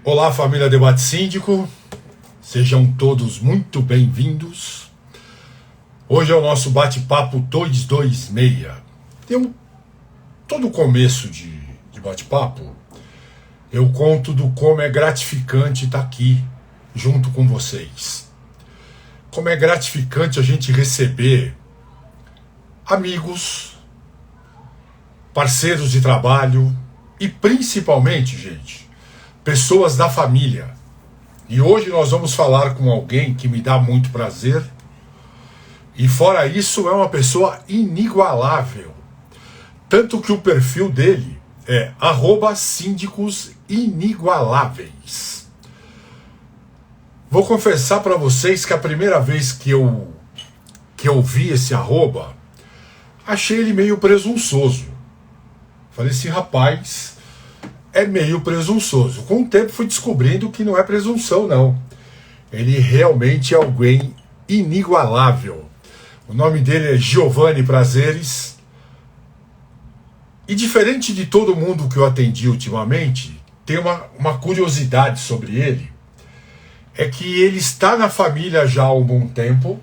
Olá, família Debate Síndico, sejam todos muito bem-vindos. Hoje é o nosso bate-papo 226. Todo começo de bate-papo, eu conto do como é gratificante estar aqui junto com vocês. Como é gratificante a gente receber amigos, parceiros de trabalho e principalmente, gente, pessoas da família. E hoje nós vamos falar com alguém que me dá muito prazer. E fora isso, é uma pessoa inigualável. Tanto que o perfil dele é @síndicos-inigualáveis. Vou confessar para vocês que a primeira vez que eu vi esse arroba, achei ele meio presunçoso. Falei, esse rapaz é meio presunçoso. Com o tempo fui descobrindo que não é presunção, não. Ele realmente é alguém inigualável. O nome dele é Giovanni Prazeres. E diferente de todo mundo que eu atendi ultimamente, tem uma curiosidade sobre ele. É que ele está na família já há algum tempo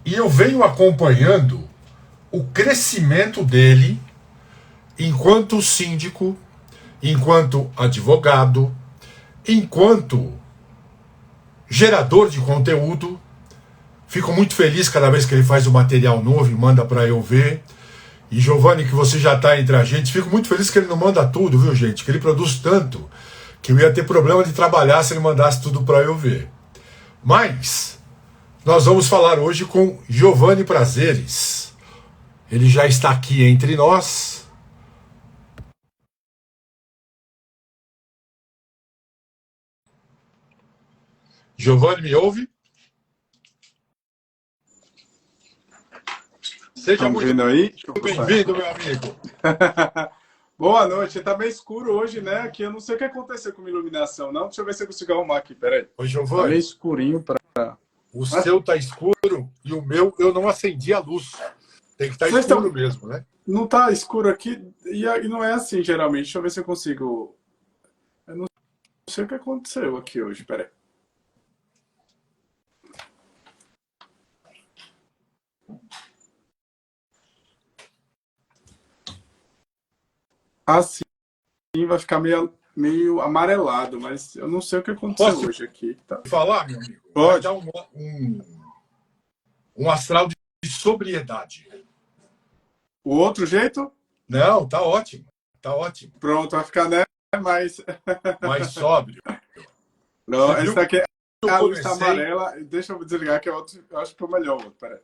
e eu venho acompanhando o crescimento dele enquanto síndico, enquanto advogado, enquanto gerador de conteúdo. Fico muito feliz cada vez que ele faz um material novo e manda para eu ver. E Giovanni, que você já está entre a gente, fico muito feliz que ele não manda tudo, viu, gente? Que ele produz tanto que eu ia ter problema de trabalhar se ele mandasse tudo para eu ver. Mas nós vamos falar hoje com Giovanni Prazeres. Ele já está aqui entre nós. Giovanni, me ouve? Seja muito bem-vindo, meu amigo. Boa noite. Tá bem escuro hoje, né? Aqui eu não sei o que aconteceu com a iluminação, não. Deixa eu ver se eu consigo arrumar aqui, peraí. Oi, Giovanni. Tá meio escurinho pra... O seu tá escuro e o meu eu não acendi a luz. Tem que estar escuro mesmo, né? Não tá escuro aqui e não é assim, geralmente. Deixa eu ver se eu consigo... Eu não sei o que aconteceu aqui hoje, peraí. Assim vai ficar meio amarelado, mas eu não sei o que aconteceu hoje aqui. Tá. Falar, meu amigo? Pode. Vai dar um astral de sobriedade. O outro jeito? Não, tá ótimo. Tá ótimo. Pronto, vai ficar, né? Mais sóbrio. Não, essa aqui é a luz tá amarela. Deixa eu desligar que é outro. Eu acho que é o melhor outro. Peraí.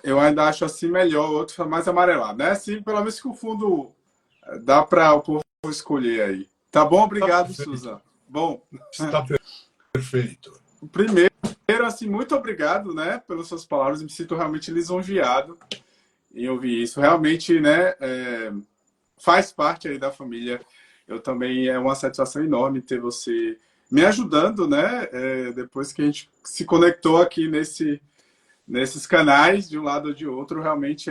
Eu ainda acho assim melhor, o outro tá mais amarelado, né? Assim, pelo menos que o fundo dá para o povo escolher aí. Tá bom? Obrigado, tá, Susan. Bom. Está perfeito. Primeiro, assim, muito obrigado, né, pelas suas palavras. Me sinto realmente lisonjeado em ouvir isso. Realmente, né, faz parte aí da família. Eu também, é uma satisfação enorme ter você me ajudando, né, depois que a gente se conectou aqui nesses canais, de um lado ou de outro. Realmente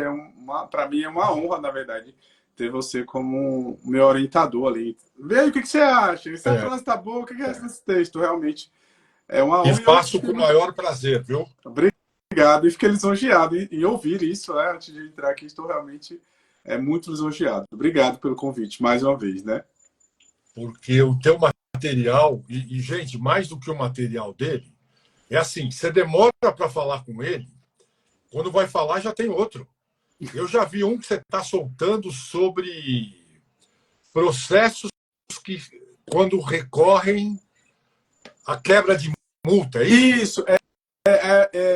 para mim é uma honra, na verdade, ter você como meu orientador ali. Vê aí o que você acha. Se a frase tá boa, o que é esse texto? Realmente é uma honra. E faço com o maior prazer, viu? Obrigado. E fiquei lisonjeado em ouvir isso, né? Antes de entrar aqui, estou realmente muito lisonjeado. Obrigado pelo convite, mais uma vez, né? Porque o teu material, gente, mais do que o material dele, é assim, você demora para falar com ele, quando vai falar já tem outro. Eu já vi um que você está soltando sobre processos que, quando recorrem à quebra de multa. Isso,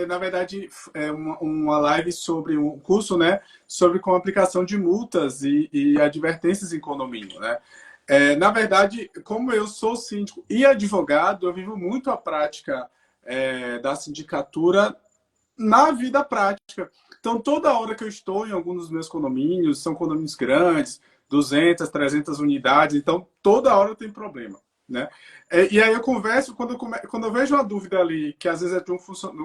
na verdade, é uma live sobre um curso, né, sobre como aplicação de multas e advertências em condomínio, né? Na verdade, como eu sou síndico e advogado, eu vivo muito a prática da sindicatura na vida prática. Então, toda hora que eu estou em algum dos meus condomínios, são condomínios grandes, 200, 300 unidades, então toda hora eu tenho problema, né? E aí eu converso, quando eu vejo uma dúvida ali, que às vezes é de um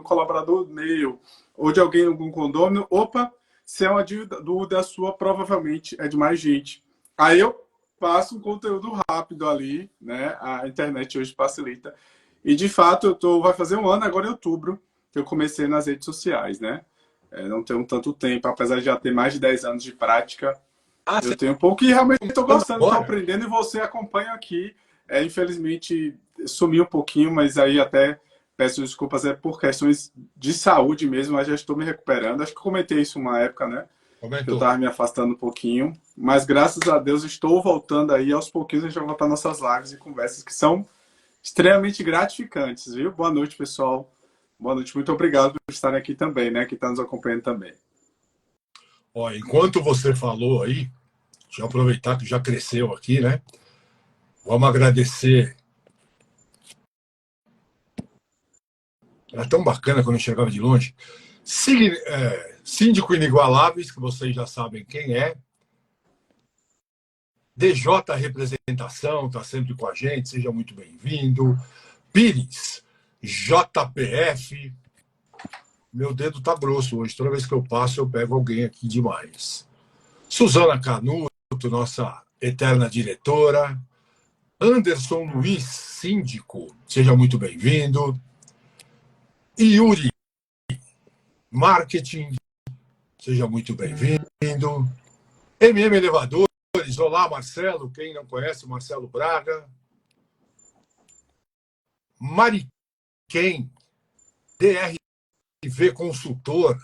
colaborador meu, ou de alguém em algum condomínio, opa, Se é uma dúvida sua, provavelmente é de mais gente. Aí eu passo um conteúdo rápido ali, né? A internet hoje facilita. E, de fato, vai fazer um ano agora em outubro que eu comecei nas redes sociais, né? Não tenho tanto tempo, apesar de já ter mais de 10 anos de prática. Ah, Eu você tenho um pouco e realmente estou tá gostando, estou agora? aprendendo e você acompanha aqui. Infelizmente, sumi um pouquinho, mas aí até peço desculpas, é por questões de saúde mesmo, mas já estou me recuperando. Acho que eu comentei isso uma época, né? Que eu Comentou. estava me afastando um pouquinho. Mas graças a Deus estou voltando aí. Aos pouquinhos a gente vai voltar nossas lives e conversas que são extremamente gratificantes, viu? Boa noite, pessoal. Boa noite, muito obrigado por estarem aqui também, né? Que está nos acompanhando também. Ó, enquanto você falou aí, deixa eu aproveitar que já cresceu aqui, né? Vamos agradecer. Era tão bacana quando eu chegava de longe. Síndico Inigualáveis, que vocês já sabem quem é. DJ Representação, está sempre com a gente, seja muito bem-vindo. Pires, JPF. Meu dedo tá grosso hoje, toda vez que eu passo eu pego alguém aqui demais. Suzana Canuto, nossa eterna diretora. Anderson Luiz, síndico, seja muito bem-vindo. Yuri, marketing, seja muito bem-vindo. Elevadores, olá Marcelo, quem não conhece, Marcelo Braga. Mariquem, DRV Consultor,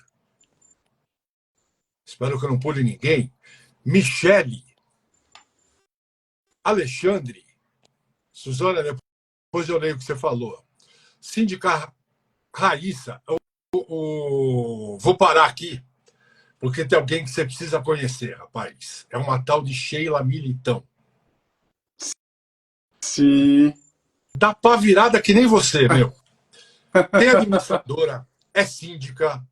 espero que eu não pule ninguém. Michele, Alexandre, Suzana, depois eu leio o que você falou. Síndica Raíssa, vou parar aqui, porque tem alguém que você precisa conhecer, rapaz. É uma tal de Sheila Militão. Sim. Dá pá virada que nem você, meu. Tem administradora, é síndica,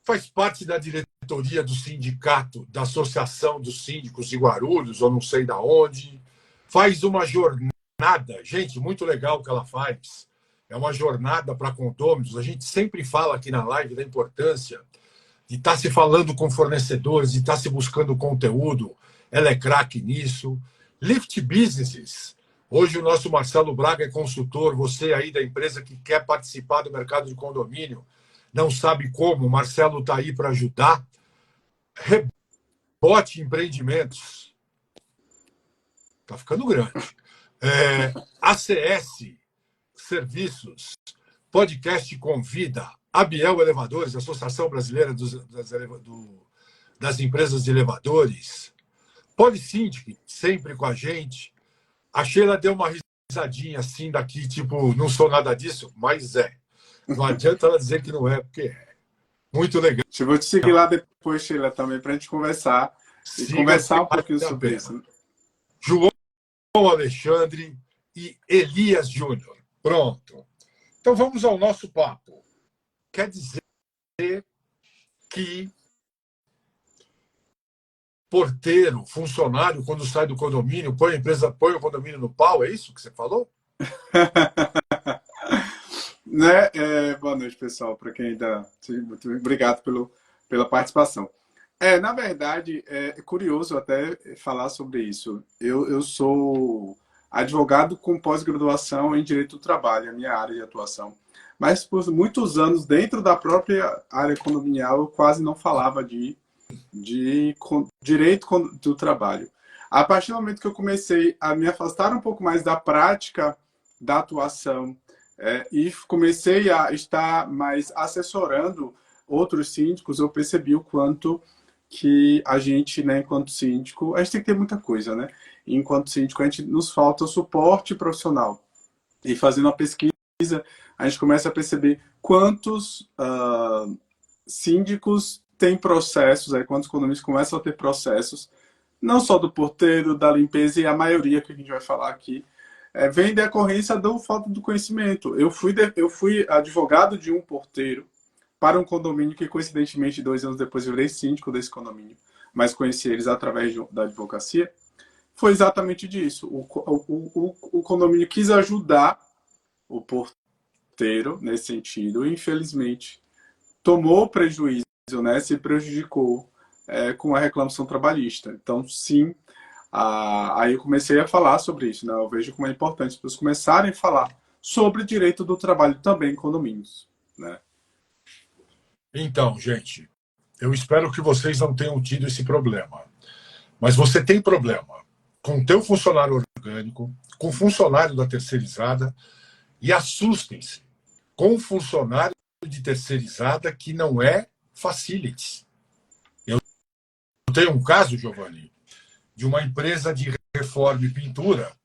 faz parte da diretoria do sindicato, da Associação dos Síndicos de Guarulhos, ou não sei da onde. Faz uma jornada, gente, muito legal o que ela faz. É uma jornada para condôminos. A gente sempre fala aqui na live da importância de estar se falando com fornecedores, de estar se buscando conteúdo. Ela é craque nisso. Lift Businesses. Hoje o nosso Marcelo Braga é consultor. Você aí da empresa que quer participar do mercado de condomínio, não sabe como, o Marcelo está aí para ajudar. Rebote Empreendimentos. Está ficando grande. ACS Serviços. Podcast Convida. Abiel Elevadores, Associação Brasileira das Empresas de Elevadores. Polisyndic, sempre com a gente. A Sheila deu uma risadinha assim daqui, tipo, não sou nada disso, mas é. Não adianta ela dizer que não é, porque é. Muito legal. Eu vou te seguir lá depois, Sheila, também, para a gente conversar. E conversar um pouquinho sobre isso. João Alexandre e Elias Júnior. Pronto. Então vamos ao nosso papo. Quer dizer que porteiro, funcionário, quando sai do condomínio, põe a empresa, põe o condomínio no pau, é isso que você falou? Né? Boa noite, pessoal, para quem ainda... Muito obrigado pela participação. Na verdade, é curioso até falar sobre isso. Eu sou advogado com pós-graduação em Direito do Trabalho, a minha área de atuação. Mas por muitos anos, dentro da própria área condominial, eu quase não falava de direito do trabalho. A partir do momento que eu comecei a me afastar um pouco mais da prática da atuação e comecei a estar mais assessorando outros síndicos, eu percebi o quanto que a gente, né, enquanto síndico, a gente tem que ter muita coisa, né? Enquanto síndico, nos falta suporte profissional. E fazendo a pesquisa, a gente começa a perceber quantos síndicos têm processos, quantos condomínios começam a ter processos, não só do porteiro, da limpeza, e a maioria que a gente vai falar aqui, vem da decorrência da falta do conhecimento. Eu fui advogado de um porteiro para um condomínio que, coincidentemente, 2 anos depois eu virei síndico desse condomínio, mas conheci eles através da advocacia. Foi exatamente disso. O condomínio quis ajudar o porteiro nesse sentido e, infelizmente, tomou prejuízo, né? Se prejudicou com a reclamação trabalhista. Então, sim, aí eu comecei a falar sobre isso, né? Eu vejo como é importante as pessoas começarem a falar sobre direito do trabalho também em condomínios, né? Então, gente, eu espero que vocês não tenham tido esse problema. Mas você tem problema com o teu funcionário orgânico, com o funcionário da terceirizada, e assustem-se com o funcionário de terceirizada que não é facilities. Eu tenho um caso, Giovanni, de uma empresa de reforma e pintura,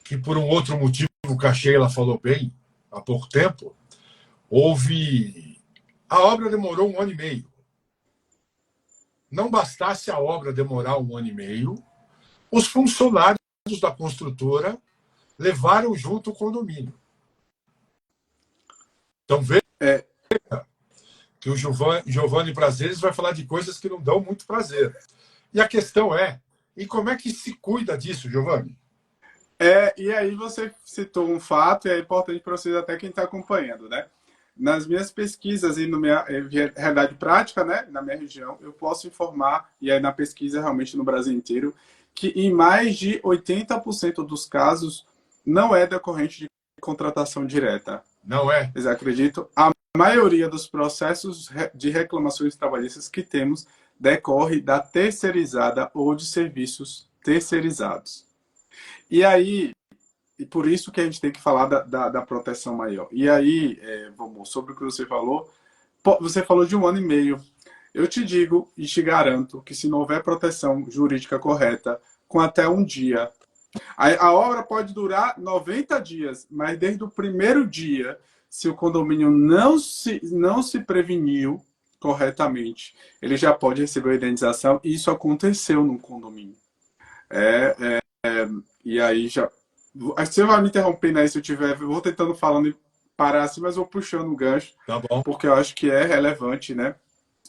que por um outro motivo que a Sheila falou bem há pouco tempo, houve... A obra demorou 1 ano e meio. Não bastasse a obra demorar 1 ano e meio, os funcionários da construtora levaram junto o condomínio. Então veja que o Giovanni Prazeres vai falar de coisas que não dão muito prazer. E a questão é, e como é que se cuida disso, Giovanni? E aí você citou um fato, e é importante para vocês, até quem está acompanhando, né? Nas minhas pesquisas e na minha realidade prática, né, na minha região, eu posso informar, e aí na pesquisa realmente no Brasil inteiro, que em mais de 80% dos casos não é decorrente de contratação direta. Não é? Vocês acreditam? A maioria dos processos de reclamações trabalhistas que temos decorre da terceirizada ou de serviços terceirizados. E aí, e por isso que a gente tem que falar da proteção maior. E aí, vamos, sobre o que você falou de 1 ano e meio. Eu te digo e te garanto que se não houver proteção jurídica correta, com até um dia, a obra pode durar 90 dias, mas desde o primeiro dia, se o condomínio não se preveniu corretamente, ele já pode receber a indenização, e isso aconteceu no condomínio. E aí já. Você vai me interrompendo aí se eu tiver. Eu vou tentando falando e parar assim, mas vou puxando o gancho, Tá bom. porque eu acho que é relevante, né?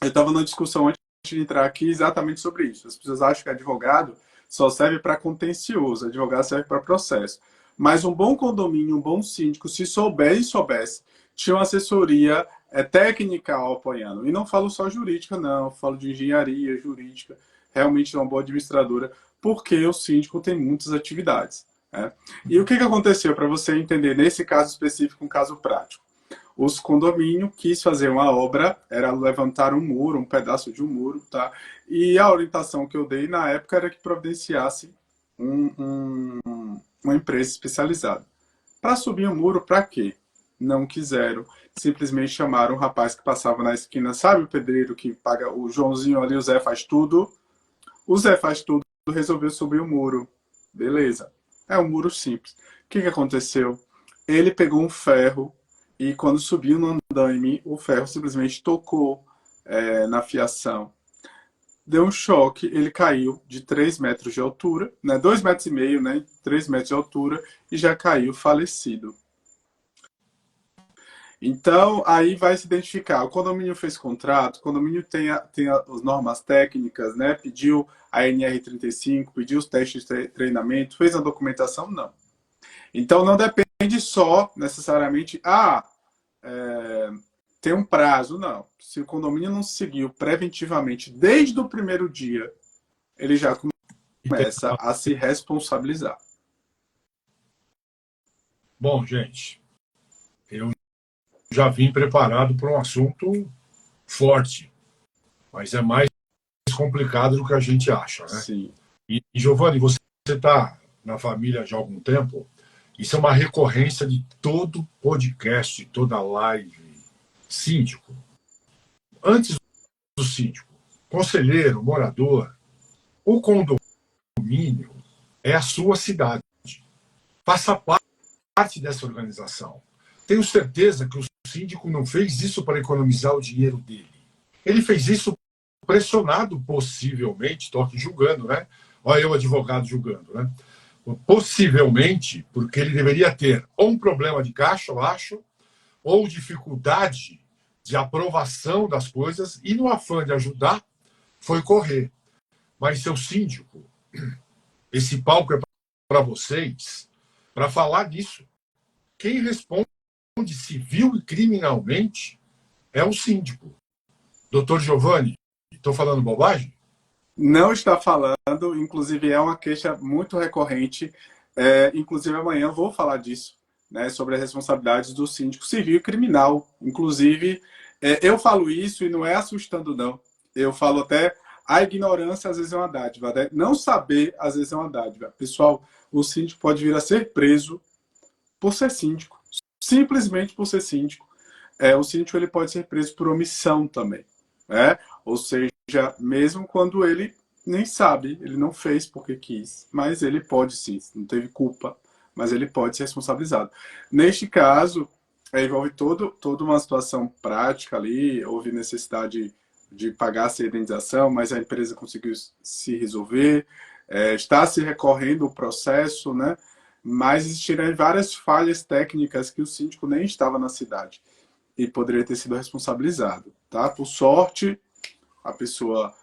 Eu estava numa discussão antes de entrar aqui exatamente sobre isso. As pessoas acham que advogado só serve para contencioso, advogado serve para processo. Mas um bom condomínio, um bom síndico, se souber e soubesse, tinha uma assessoria técnica apoiando. E não falo só jurídica, não. Falo de engenharia, jurídica, realmente uma boa administradora, porque o síndico tem muitas atividades. Né? E o que aconteceu, para você entender, nesse caso específico, um caso prático? Os condomínios quis fazer uma obra, era levantar um muro, um pedaço de um muro, tá? E a orientação que eu dei na época era que providenciasse uma empresa especializada. Para subir o muro, para quê? Não quiseram. Simplesmente chamaram um rapaz que passava na esquina, sabe o pedreiro que paga o Joãozinho ali, o Zé faz tudo? O Zé faz tudo, resolveu subir o muro. Beleza. É um muro simples. O que aconteceu? Ele pegou um ferro e quando subiu no andaime, o ferro simplesmente tocou na fiação. Deu um choque, ele caiu de 3 metros de altura, né, 2,5 metros, né, 3 metros de altura, e já caiu falecido. Então, aí vai se identificar. O condomínio fez contrato, o condomínio tem as normas técnicas, né? Pediu a NR35, pediu os testes de treinamento, fez a documentação? Não. Então, não depende só, necessariamente, tem um prazo, não. Se o condomínio não seguiu preventivamente desde o primeiro dia, ele já começa a se responsabilizar. Bom, gente, eu já vim preparado para um assunto forte, mas é mais complicado do que a gente acha, né? Sim. E Giovanni, você está na família já há algum tempo. Isso é uma recorrência de todo podcast, toda live. Síndico. Antes do síndico, conselheiro, morador, o condomínio é a sua cidade. Faça parte dessa organização. Tenho certeza que o síndico não fez isso para economizar o dinheiro dele. Ele fez isso pressionado, possivelmente, estou aqui julgando, né? Olha eu, advogado, julgando, né? Possivelmente, porque ele deveria ter ou um problema de caixa, eu acho, ou dificuldade de aprovação das coisas, e no afã de ajudar, foi correr. Mas, seu síndico, esse palco é para vocês, para falar disso. Quem responde civil e criminalmente é o síndico. Doutor Giovanni, Estou falando bobagem? Não está falando, inclusive é uma queixa muito recorrente. Inclusive amanhã eu vou falar disso, né, sobre as responsabilidades do síndico civil e criminal. Inclusive, eu falo isso e não é assustando, não. Eu falo até a ignorância às vezes é uma dádiva, né? Não saber às vezes é uma dádiva. Pessoal, o síndico pode vir a ser preso por ser síndico, simplesmente por ser síndico. O síndico ele pode ser preso por omissão também, né? Ou seja, mesmo quando ele nem sabe, ele não fez porque quis, mas ele pode sim, não teve culpa, mas ele pode ser responsabilizado. Neste caso, envolve toda uma situação prática ali, houve necessidade de pagar essa indenização, mas a empresa conseguiu se resolver, está se recorrendo o processo, né? Mas existiram várias falhas técnicas que o síndico nem estava na cidade e poderia ter sido responsabilizado, tá? Por sorte, a pessoa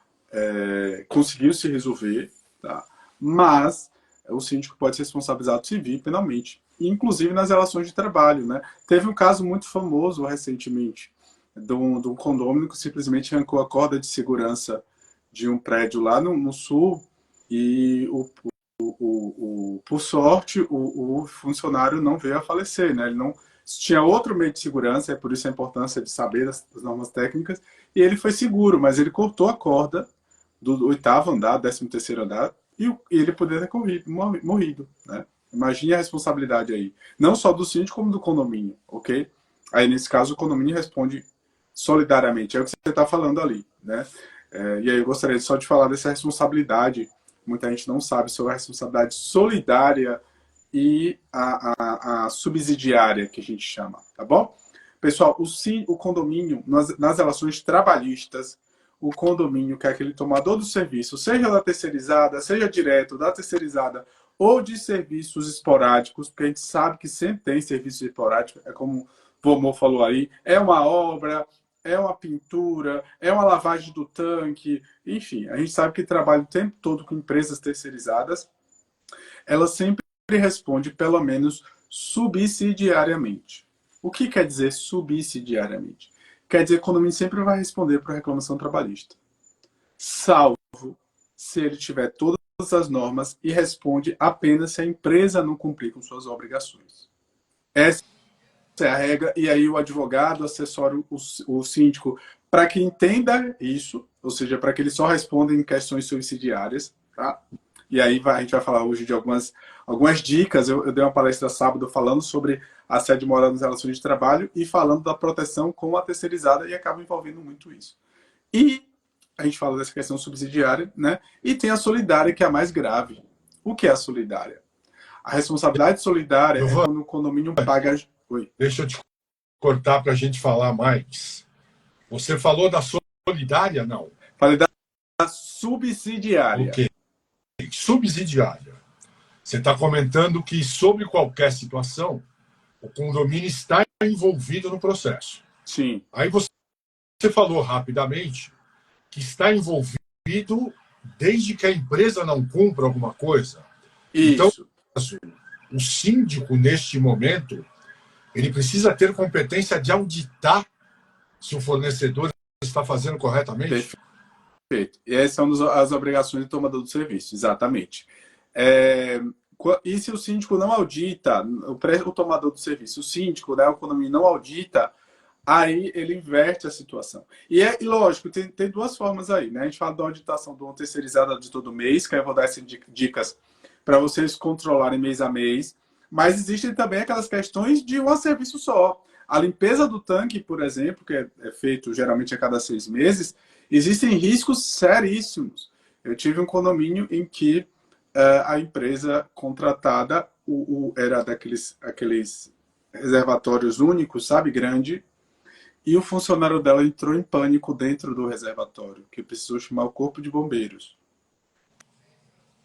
conseguiu se resolver, tá? Mas o síndico pode ser responsabilizado civil e penalmente, inclusive nas relações de trabalho, né? Teve um caso muito famoso recentemente de um condomínio que simplesmente arrancou a corda de segurança de um prédio lá no sul e por sorte o funcionário não veio a falecer, né? Ele não tinha outro meio de segurança, é por isso a importância de saber das normas técnicas, e ele foi seguro, mas ele cortou a corda do 8º andar, 13º andar, e ele poderia ter morrido, né? Imagine a responsabilidade aí. Não só do síndico, como do condomínio, ok? Aí, nesse caso, o condomínio responde solidariamente. É o que você está falando ali, né? E aí eu gostaria só de falar dessa responsabilidade. Muita gente não sabe sobre a responsabilidade solidária e a subsidiária, que a gente chama, tá bom? Pessoal, o condomínio, nas relações trabalhistas, o condomínio, que é aquele tomador do serviço, seja da terceirizada, seja direto da terceirizada, ou de serviços esporádicos, porque a gente sabe que sempre tem serviços esporádicos, é como o Vomô falou aí, é uma obra, é uma pintura, é uma lavagem do tanque, enfim, a gente sabe que trabalha o tempo todo com empresas terceirizadas, ela sempre responde, pelo menos, subsidiariamente. O que quer dizer subsidiariamente? Quer dizer que o condomínio sempre vai responder para a reclamação trabalhista, salvo se ele tiver todas as normas e responde apenas se a empresa não cumprir com suas obrigações. Essa é a regra, e aí o advogado assessora o síndico para que entenda isso, ou seja, para que ele só responda em questões subsidiárias, tá? E aí a gente vai falar hoje de algumas dicas. Eu dei uma palestra sábado falando sobre assédio moral nas relações de trabalho e falando da proteção com a terceirizada, e acaba envolvendo muito isso. E a gente fala dessa questão subsidiária, né? E tem a solidária, que é a mais grave. O que é a solidária? A responsabilidade solidária é quando o condomínio paga... Oi. Deixa eu te cortar para a gente falar mais. Você falou da solidária, não? Falei da subsidiária. O quê? Subsidiária. Você está comentando que, sobre qualquer situação, o condomínio está envolvido no processo. Sim. Aí você falou rapidamente que está envolvido desde que a empresa não cumpra alguma coisa. Isso. Então, o síndico, neste momento, ele precisa ter competência de auditar se o fornecedor está fazendo corretamente? Perfeito. E essas são as obrigações do tomador do serviço, exatamente. E se o síndico não audita, o tomador do serviço, o síndico, né, o condomínio não audita, aí ele inverte a situação. E lógico, tem duas formas aí, né? A gente fala da auditação do terceirizado de todo mês, que eu vou dar essas dicas para vocês controlarem mês a mês, mas existem também aquelas questões de um serviço só. A limpeza do tanque, por exemplo, que é feito geralmente a cada 6 meses, existem riscos seríssimos. Eu tive um condomínio em que a empresa contratada era aqueles reservatórios únicos, sabe, grande, e o funcionário dela entrou em pânico dentro do reservatório, que precisou chamar o corpo de bombeiros.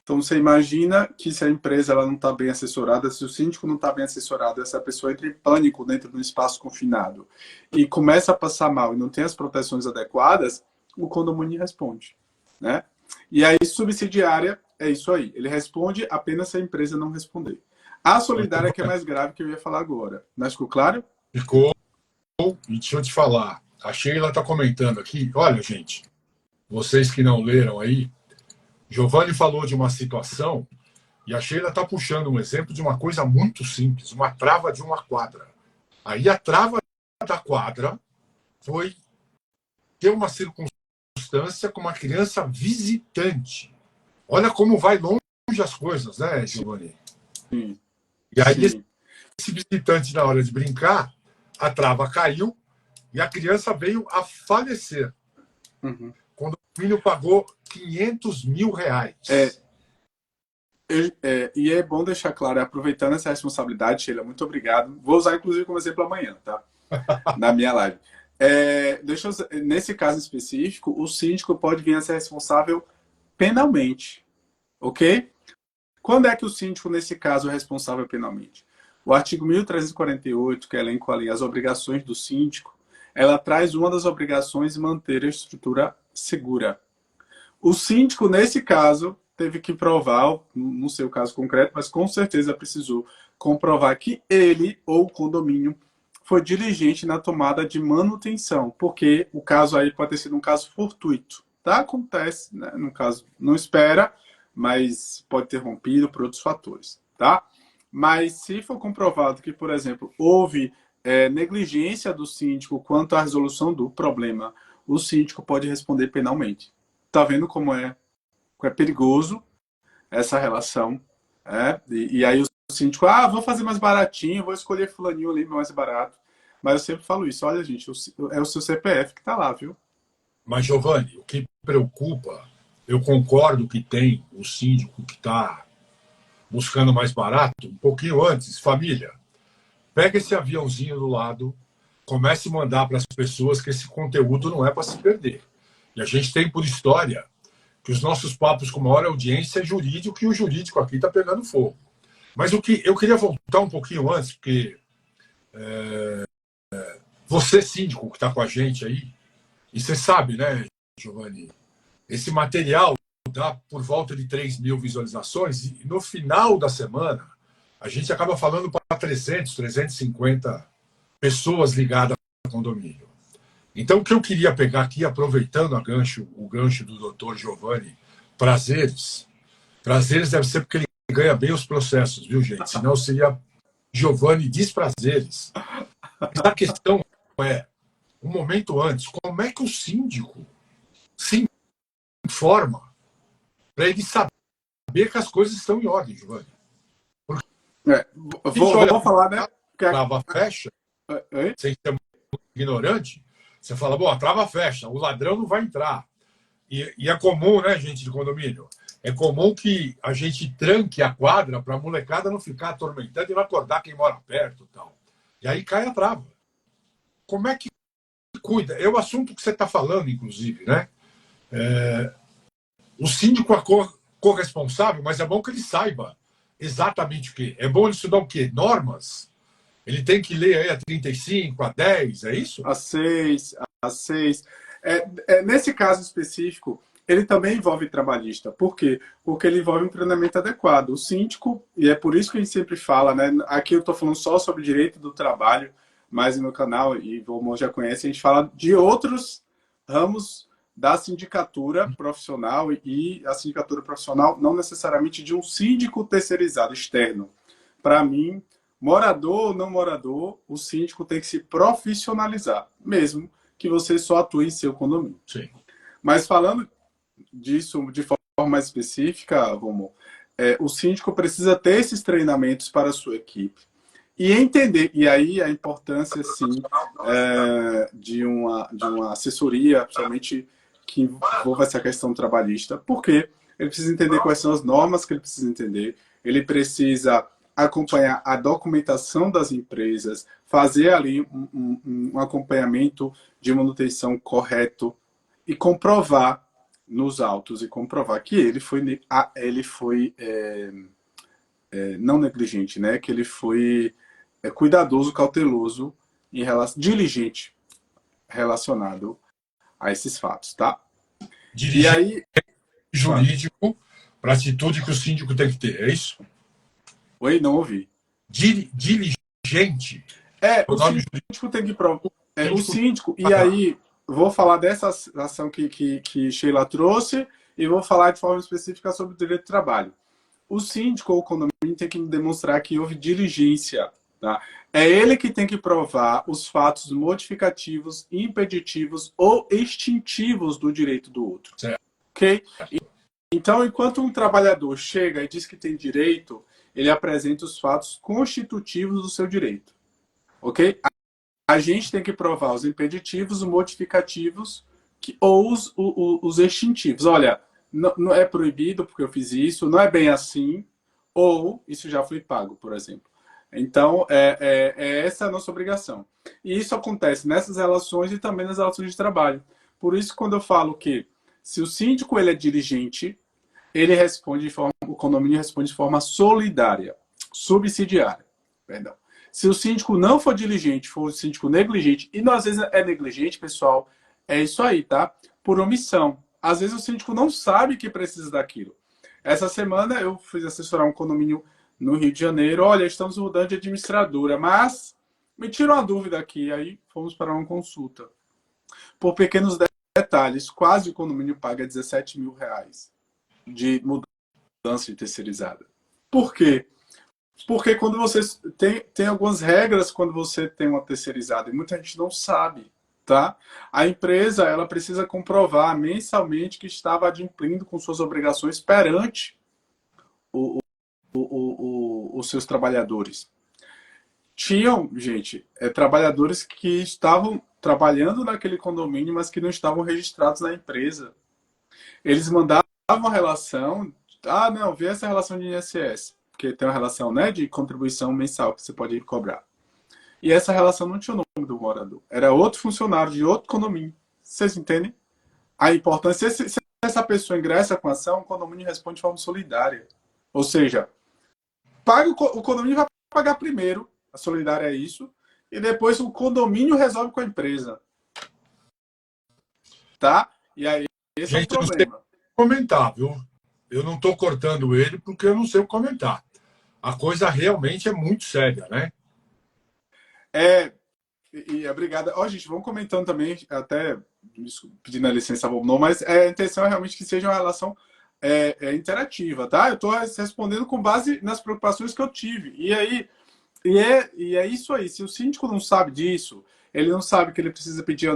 Então você imagina que se a empresa ela não está bem assessorada, se o síndico não está bem assessorado, essa pessoa entra em pânico dentro de um espaço confinado e começa a passar mal e não tem as proteções adequadas, o condomínio responde, né? E aí subsidiária é isso aí, ele responde apenas se a empresa não responder. A solidária que é mais grave, que eu ia falar agora. Mas ficou claro? Ficou. E deixa eu te falar, a Sheila está comentando aqui, olha, gente, vocês que não leram aí, Giovanni falou de uma situação e a Sheila está puxando um exemplo de uma coisa muito simples, uma trava de uma quadra. Aí a trava da quadra foi ter uma circunstância com uma criança visitante. Olha como vai longe as coisas, né, Giovanni? Sim. E aí esse visitante, na hora de brincar, a trava caiu e a criança veio a falecer. Uhum. Quando o filho pagou R$500 mil. E é bom deixar claro, aproveitando essa responsabilidade, Sheila, muito obrigado. Vou usar, inclusive, como exemplo amanhã, tá? Na minha live. Nesse caso específico, o síndico pode vir a ser responsável penalmente, ok? Quando é que o síndico, nesse caso, é responsável penalmente? O artigo 1348, que elenca ali as obrigações do síndico, ela traz uma das obrigações de manter a estrutura segura. O síndico, nesse caso, teve que provar, não sei o caso concreto, mas com certeza precisou comprovar que ele ou o condomínio foi diligente na tomada de manutenção, porque o caso aí pode ter sido um caso fortuito, tá? Acontece, né? No caso, não espera, mas pode ter rompido por outros fatores, tá? Mas se for comprovado que, por exemplo, houve negligência do síndico quanto à resolução do problema, o síndico pode responder penalmente. Tá vendo como é perigoso essa relação? E aí o síndico, vou fazer mais baratinho, vou escolher fulaninho ali mais barato. Mas eu sempre falo isso, olha, gente, é o seu CPF que tá lá, viu? Mas, Giovanni, o que me preocupa, eu concordo que tem o síndico que está buscando mais barato, um pouquinho antes, família, pega esse aviãozinho do lado, comece a mandar para as pessoas que esse conteúdo não é para se perder. E a gente tem por história que os nossos papos com maior audiência é jurídico e o jurídico aqui está pegando fogo. Mas o que eu queria voltar um pouquinho antes, porque você, síndico, que está com a gente aí, e você sabe, né, Giovanni, esse material dá por volta de 3.000 visualizações e no final da semana a gente acaba falando para 300, 350 pessoas ligadas ao condomínio. Então, o que eu queria pegar aqui, aproveitando o gancho do doutor Giovanni, prazeres deve ser porque ele ganha bem os processos, viu, gente? Senão seria Giovanni Desprazeres. Mas a questão é, um momento antes, como é que o síndico se informa para ele saber que as coisas estão em ordem, Giovanni? Porque vou falar, né? A trava fecha, sem ser muito ignorante, você fala, bom, a trava fecha, o ladrão não vai entrar. E é comum, né, gente de condomínio? É comum que a gente tranque a quadra para a molecada não ficar atormentando e não acordar quem mora perto e tal. E aí cai a trava. Como é que cuida? É o assunto que você está falando, inclusive, né? O síndico é corresponsável, mas é bom que ele saiba exatamente o quê. É bom ele estudar o quê? Normas? Ele tem que ler aí a 35, a 10, é isso? A 6. Nesse caso específico, ele também envolve trabalhista. Por quê? Porque ele envolve um treinamento adequado. O síndico, e é por isso que a gente sempre fala, né? Aqui eu estou falando só sobre direito do trabalho, mas no meu canal, e o Romão já conhece, a gente fala de outros ramos da sindicatura profissional, e a sindicatura profissional não necessariamente de um síndico terceirizado externo. Para mim, morador ou não morador, o síndico tem que se profissionalizar, mesmo que você só atue em seu condomínio. Sim. Mas falando disso de forma mais específica, Romo, o síndico precisa ter esses treinamentos para a sua equipe e entender, e aí a importância, sim, de uma assessoria, principalmente que envolva essa questão trabalhista, porque ele precisa entender quais são as normas que ele precisa entender, ele precisa acompanhar a documentação das empresas, fazer ali um acompanhamento de manutenção correto e comprovar nos autos, e comprovar que ele foi não negligente, né? Que ele foi cuidadoso, cauteloso, diligente relacionado a esses fatos, tá? E aí, jurídico para a atitude que o síndico tem que ter, é isso? Oi, não ouvi. Diligente. O síndico tem que provar. O síndico, e aí vou falar dessa ação que Sheila trouxe e vou falar de forma específica sobre o direito do trabalho. O síndico ou o condomínio tem que demonstrar que houve diligência. Tá? É ele que tem que provar os fatos modificativos, impeditivos ou extintivos do direito do outro. Certo. Ok? Então, enquanto um trabalhador chega e diz que tem direito, ele apresenta os fatos constitutivos do seu direito. Ok? A gente tem que provar os impeditivos, os modificativos ou os extintivos. Olha, não é proibido porque eu fiz isso, não é bem assim, ou isso já foi pago, por exemplo. Então, essa a nossa obrigação. E isso acontece nessas relações e também nas relações de trabalho. Por isso, quando eu falo que se o síndico ele é dirigente, ele responde o condomínio responde de forma solidária, subsidiária. Perdão. Se o síndico não for diligente, for o síndico negligente, e não, às vezes é negligente, pessoal, é isso aí, tá? Por omissão. Às vezes o síndico não sabe que precisa daquilo. Essa semana eu fui assessorar um condomínio no Rio de Janeiro. Olha, estamos mudando de administradora, mas me tira uma dúvida aqui. Aí fomos para uma consulta. Por pequenos detalhes, quase o condomínio paga R$17 mil de mudança de terceirizada. Por quê? Porque quando você tem algumas regras quando você tem uma terceirizada e muita gente não sabe, tá? A empresa ela precisa comprovar mensalmente que estava adimplindo com suas obrigações perante os seus trabalhadores. Tinham, gente, trabalhadores que estavam trabalhando naquele condomínio, mas que não estavam registrados na empresa. Eles mandavam a relação, não, vê essa relação de INSS, porque tem uma relação, né, de contribuição mensal que você pode cobrar. E essa relação não tinha o nome do morador. Era outro funcionário de outro condomínio. Vocês entendem? A importância, se essa pessoa ingressa com a ação, o condomínio responde de forma solidária. Ou seja, o condomínio vai pagar primeiro, a solidária é isso, e depois o condomínio resolve com a empresa. Tá? E aí, esse Gente, é o problema. Não sei comentar, viu? Eu não estou cortando ele porque eu não sei o comentar. A coisa realmente é muito séria, né? Obrigada. Gente, vamos comentando também, até pedindo a licença, não, mas a intenção é realmente que seja uma relação interativa, tá? Eu estou respondendo com base nas preocupações que eu tive. E é isso aí. Se o síndico não sabe disso, ele não sabe que ele precisa pedir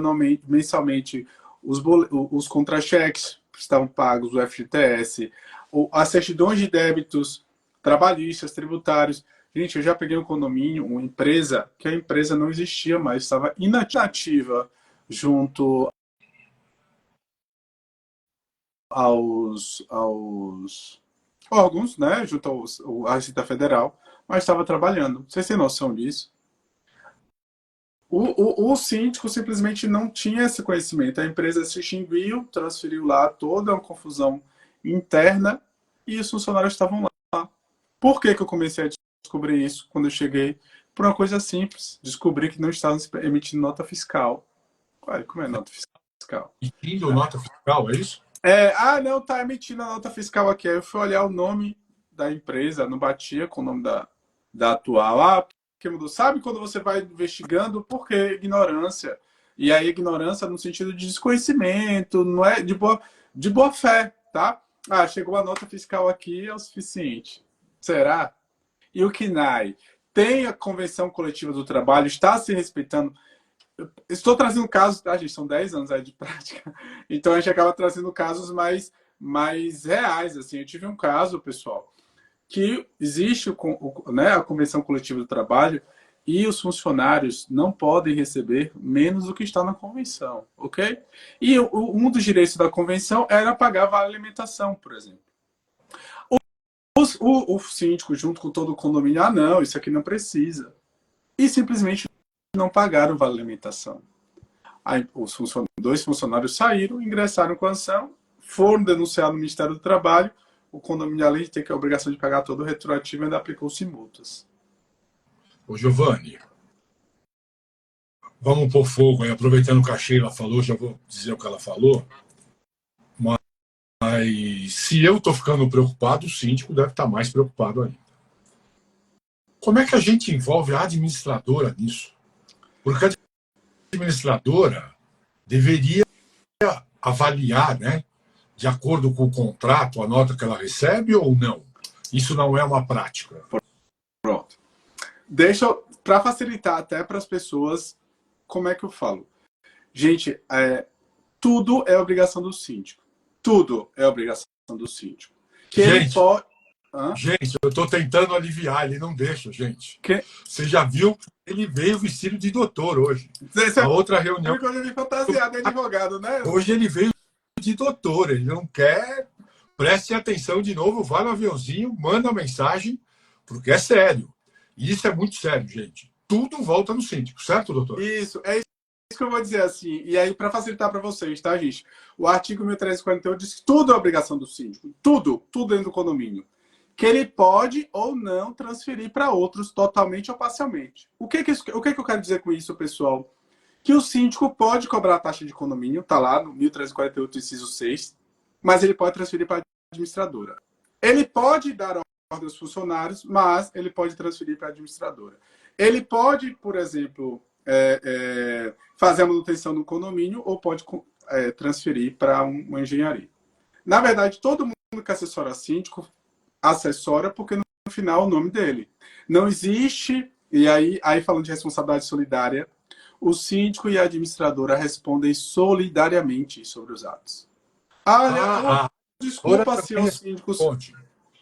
mensalmente os contra-cheques que estão pagos, o FGTS, as certidões de débitos trabalhistas, tributários. Gente, eu já peguei um condomínio, uma empresa, que a empresa não existia mais, estava inativa junto aos órgãos, né, junto à Receita Federal, mas estava trabalhando. Vocês têm noção disso? O síndico simplesmente não tinha esse conhecimento. A empresa se extinguiu, transferiu lá toda uma confusão interna e os funcionários estavam lá. Por que eu comecei a descobrir isso quando eu cheguei? Por uma coisa simples. Descobri que não estavam emitindo nota fiscal. Como é nota fiscal? Emitindo nota fiscal, é isso? Não, tá emitindo a nota fiscal aqui. Aí eu fui olhar o nome da empresa, não batia com o nome da atual. Que mudou. Sabe quando você vai investigando por que ignorância? E aí ignorância no sentido de desconhecimento, não é de boa fé, tá? Chegou a nota fiscal aqui, é o suficiente. Será? E o CNAE? Tem a Convenção Coletiva do Trabalho, está se respeitando. Estou trazendo casos, tá, gente? São 10 anos aí de prática. Então a gente acaba trazendo casos mais reais. Assim. Eu tive um caso, pessoal, que existe a Convenção Coletiva do Trabalho e os funcionários não podem receber menos do que está na convenção, ok? E um dos direitos da convenção era pagar vale alimentação, por exemplo. O síndico, junto com todo o condomínio, não, isso aqui não precisa. E simplesmente não pagaram vale alimentação. Aí, dois funcionários saíram, ingressaram com a ação, foram denunciar no Ministério do Trabalho. O condomínio, além de ter a obrigação de pagar todo o retroativo, ainda aplicou-se multas. Ô, Giovanni, vamos pôr fogo aí, aproveitando que a Sheila falou, já vou dizer o que ela falou. Mas se eu estou ficando preocupado, o síndico deve estar mais preocupado ainda. Como é que a gente envolve a administradora nisso? Porque a administradora, deveria avaliar, né, de acordo com o contrato, a nota que ela recebe ou não? Isso não é uma prática. Pronto. Deixa eu, para facilitar até para as pessoas, como é que eu falo? Gente, tudo é obrigação do síndico. Tudo é obrigação do síndico. Que gente, ele pode... Gente, eu estou tentando aliviar, ele não deixa, gente. Que... Você já viu? Ele veio vestido de doutor hoje. A outra reunião. Quando ele fantasiado de advogado, né? Hoje ele veio de doutor, ele não quer. Preste atenção de novo, vai no aviãozinho, manda uma mensagem, porque é sério. E isso é muito sério, gente. Tudo volta no síndico, certo, doutor? Isso, é isso que eu vou dizer assim. E aí, para facilitar para vocês, tá, gente? O artigo 1348 diz que tudo é obrigação do síndico. Tudo dentro do condomínio. Que ele pode ou não transferir para outros totalmente ou parcialmente. O que eu quero dizer com isso, pessoal? Que o síndico pode cobrar a taxa de condomínio, tá lá no 1348, inciso 6, mas ele pode transferir para a administradora. Ele pode dar ordem aos funcionários, mas ele pode transferir para a administradora. Ele pode, por exemplo, fazer a manutenção do condomínio ou pode transferir para uma engenharia. Na verdade, todo mundo que assessora síndico assessora porque no final o nome dele. Não existe, e aí falando de responsabilidade solidária, o síndico e a administradora respondem solidariamente sobre os atos. Desculpa, senhor síndico.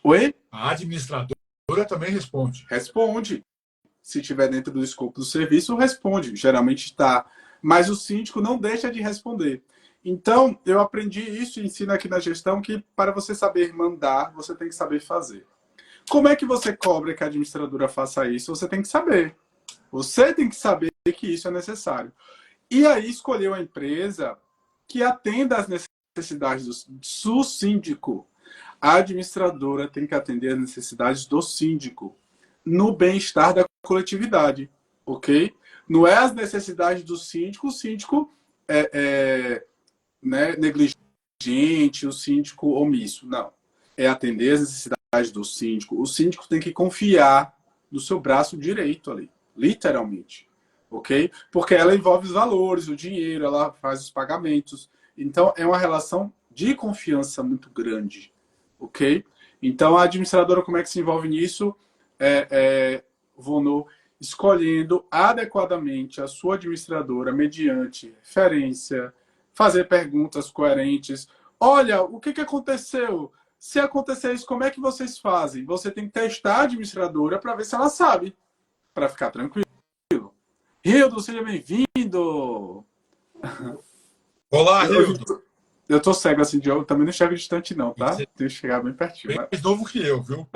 Oi? A administradora também responde. Responde. Se estiver dentro do escopo do serviço, responde. Geralmente está. Mas o síndico não deixa de responder. Então, eu aprendi isso e ensino aqui na gestão que para você saber mandar, você tem que saber fazer. Como é que você cobra que a administradora faça isso? Você tem que saber. Você tem que saber que isso é necessário. E aí escolher uma empresa que atenda às necessidades do síndico. A administradora tem que atender às necessidades do síndico no bem-estar da coletividade, ok? Não é as necessidades do síndico, o síndico negligente, o síndico omisso. Não. É atender as necessidades do síndico. O síndico tem que confiar no seu braço direito ali, literalmente, ok? Porque ela envolve os valores, o dinheiro, ela faz os pagamentos. Então, é uma relação de confiança muito grande, ok? Então, a administradora, como é que se envolve nisso? Vonô, escolhendo adequadamente a sua administradora mediante referência, fazer perguntas coerentes. Olha, o que aconteceu? Se acontecer isso, como é que vocês fazem? Você tem que testar a administradora para ver se ela sabe, para ficar tranquilo. Rildo, seja bem-vindo! Olá, Rildo. Eu tô cego assim, eu também não enxergo distante não, tá? Tem que chegar bem pertinho. Bem mais novo que eu, viu?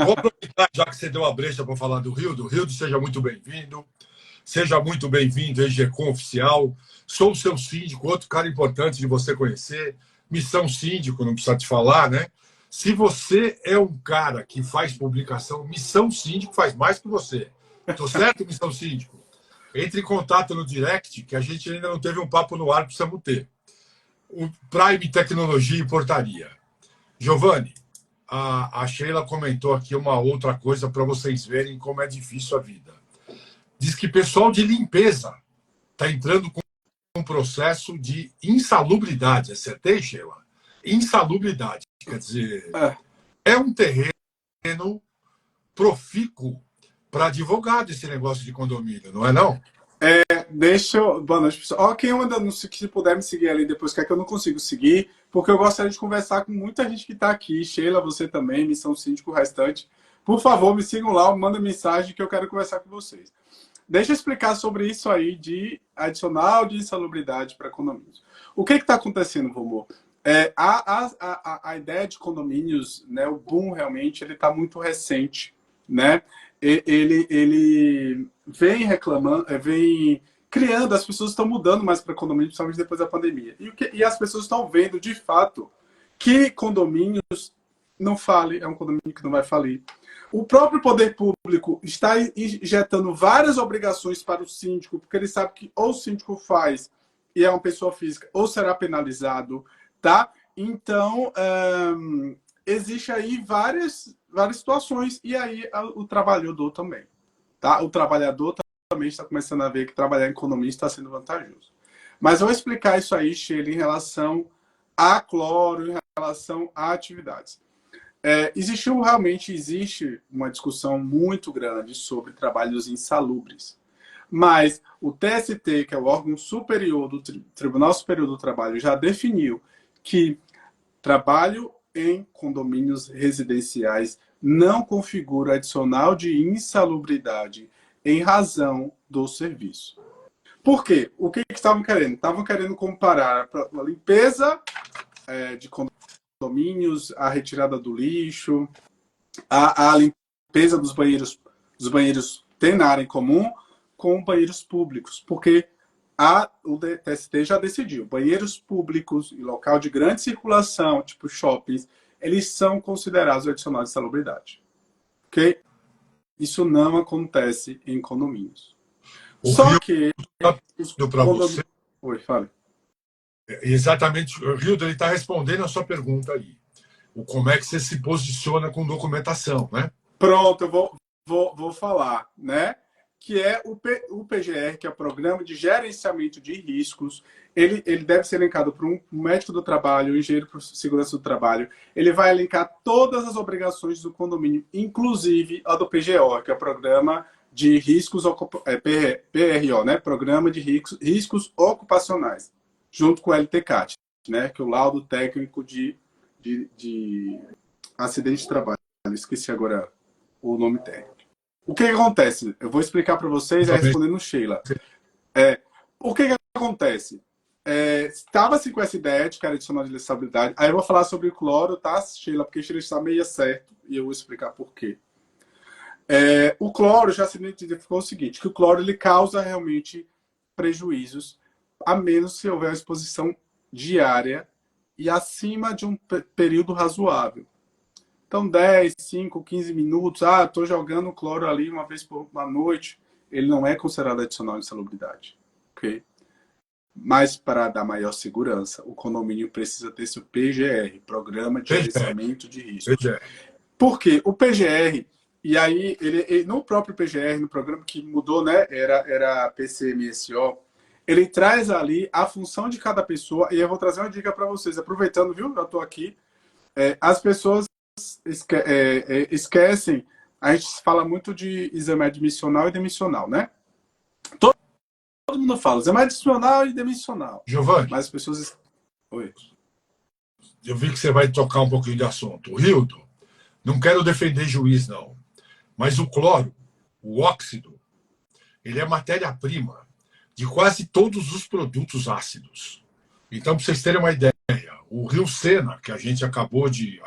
Vou aproveitar, já que você deu a brecha para falar do Rildo. Rildo, seja muito bem-vindo. Seja muito bem-vindo, EGECOM Oficial. Sou o seu síndico, outro cara importante de você conhecer. Missão Síndico, não precisa te falar, né? Se você é um cara que faz publicação, Missão Síndico faz mais que você. Tô certo, Missão Síndico? Entre em contato no direct, que a gente ainda não teve um papo no ar, precisamos ter. O Prime Tecnologia e Portaria. Giovanni, a Sheila comentou aqui uma outra coisa para vocês verem como é difícil a vida. Diz que pessoal de limpeza está entrando com um processo de insalubridade. Acertei, Sheila? Insalubridade. Quer dizer, é um terreno profícuo para advogado esse negócio de condomínio, não é não? Deixa eu... Boa noite, pessoal. Quem anda, se puder me seguir ali depois, que é que eu não consigo seguir, porque eu gostaria de conversar com muita gente que está aqui. Sheila, você também, Missão Síndico, o restante. Por favor, me sigam lá, manda mensagem que eu quero conversar com vocês. Deixa eu explicar sobre isso aí de adicional de insalubridade para condomínios. O que está acontecendo, Vomô? A ideia de condomínios, né, o boom realmente, ele está muito recente, né? Ele vem reclamando, vem criando, as pessoas estão mudando mais para condomínio, principalmente depois da pandemia. E as pessoas estão vendo, de fato, que condomínios não falem, é um condomínio que não vai falir. O próprio poder público está injetando várias obrigações para o síndico, porque ele sabe que ou o síndico faz e é uma pessoa física, ou será penalizado, tá? Então, existe aí várias situações, e aí o trabalhador também, tá? O trabalhador também está começando a ver que trabalhar em economia está sendo vantajoso. Mas eu vou explicar isso aí, Sheila, em relação a cloro, em relação a atividades. Existe uma discussão muito grande sobre trabalhos insalubres. Mas o TST, que é o órgão superior do Tribunal Superior do Trabalho, já definiu que trabalho em condomínios residenciais não configura adicional de insalubridade em razão do serviço. Por quê? O que estavam querendo? Estavam querendo comparar a limpeza de condomínios, a retirada do lixo, a limpeza dos banheiros tem na área em comum com banheiros públicos, porque o TST já decidiu, banheiros públicos e local de grande circulação, tipo shoppings, eles são considerados adicionais de salubridade. Ok? Isso não acontece em condomínios. Só que... para você. Oi, fale. Exatamente, o Rildo está respondendo a sua pergunta aí. Como é que você se posiciona com documentação, né? Pronto, eu vou falar, né? Que é o PGR, que é o Programa de Gerenciamento de Riscos. Ele deve ser elencado por um médico do trabalho, um engenheiro de segurança do trabalho. Ele vai elencar todas as obrigações do condomínio, inclusive a do PGO, que é o Programa de Riscos PRO, né? Programa de Riscos Ocupacionais, junto com o LTCAT, né? Que é o laudo técnico de acidente de trabalho. Esqueci agora o nome técnico. O que acontece? Eu vou explicar para vocês, respondendo Sheila. O que acontece? Estava-se com essa ideia de que era adicional de estabilidade. Aí eu vou falar sobre o cloro, tá, Sheila? Porque Sheila está meio certo e eu vou explicar por quê. O cloro já se identificou o seguinte, que o cloro ele causa realmente prejuízos, a menos que houver uma exposição diária e acima de um período razoável. Então, 10, 5, 15 minutos, estou jogando cloro ali uma vez por uma noite, ele não é considerado adicional de insalubridade. Ok? Mas, para dar maior segurança, o condomínio precisa ter seu PGR, Programa de Gerenciamento de Riscos. Por quê? O PGR, e aí, ele no próprio PGR, no programa que mudou, né, era PCMSO, ele traz ali a função de cada pessoa, e eu vou trazer uma dica para vocês, aproveitando, viu, eu estou aqui, as pessoas esquecem, a gente fala muito de exame admissional e demissional, né? Todo mundo fala exame admissional e demissional. Giovanni, mas as pessoas... Oi. Eu vi que você vai tocar um pouquinho de assunto. Rildo, não quero defender juiz, não, mas o cloro, o óxido, ele é matéria-prima de quase todos os produtos ácidos. Então, para vocês terem uma ideia, o Rio Sena, que a gente acabou de...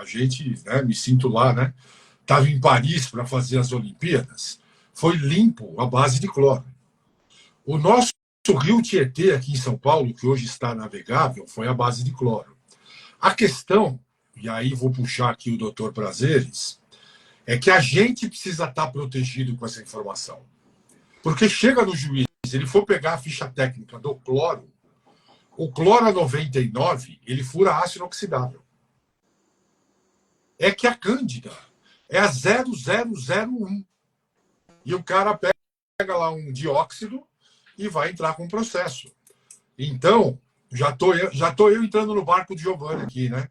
né, me sinto lá, né? Estava em Paris para fazer as Olimpíadas, foi limpo à base de cloro. O nosso Rio Tietê, aqui em São Paulo, que hoje está navegável, foi à base de cloro. A questão, e aí vou puxar aqui o doutor Prazeres, é que a gente precisa estar protegido com essa informação. Porque chega no juiz, ele for pegar a ficha técnica do cloro, o cloro 99, ele fura ácido inoxidável. É que a Cândida é a 0001. E o cara pega lá um dióxido e vai entrar com o processo. Então, já tô eu entrando no barco de Giovanni aqui, né?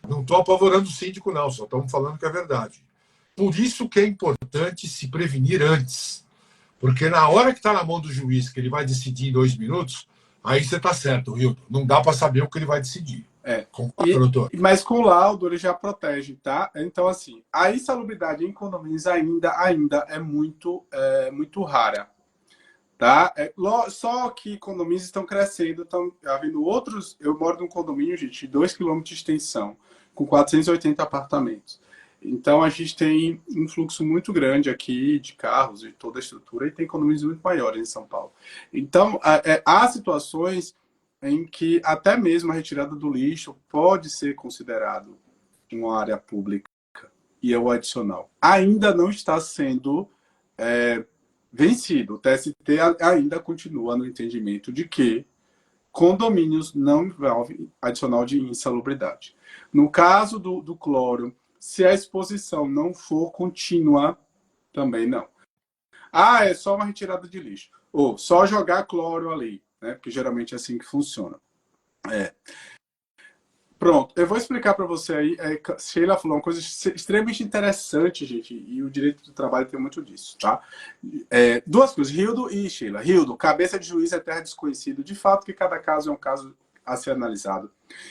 Não estou apavorando o síndico, não, só estamos falando que é verdade. Por isso que é importante se prevenir antes. Porque na hora que está na mão do juiz, que ele vai decidir em 2 minutos, aí você está certo, Rildo. Não dá para saber o que ele vai decidir. Concordo, doutor? Mas com o laudo ele já protege, tá? Então, assim, a insalubridade em condomínios ainda é muito rara. Tá? Só que condomínios estão crescendo, estão havendo outros... Eu moro num condomínio, gente, de 2 km de extensão, com 480 apartamentos. Então, a gente tem um fluxo muito grande aqui de carros e toda a estrutura, e tem condomínios muito maiores em São Paulo. Então, há situações em que até mesmo a retirada do lixo pode ser considerado uma área pública e é o adicional. Ainda não está sendo vencido. O TST ainda continua no entendimento de que condomínios não envolvem adicional de insalubridade. No caso do cloro, se a exposição não for contínua, também não. É só uma retirada de lixo. Ou só jogar cloro ali. né? Porque geralmente é assim que funciona. Pronto, eu vou explicar para você aí. Sheila falou uma coisa extremamente interessante, gente, e o direito do trabalho tem muito disso, tá? Duas coisas, Rildo e Sheila. Rildo, cabeça de juiz é terra desconhecida. De fato que cada caso é um caso a ser analisado.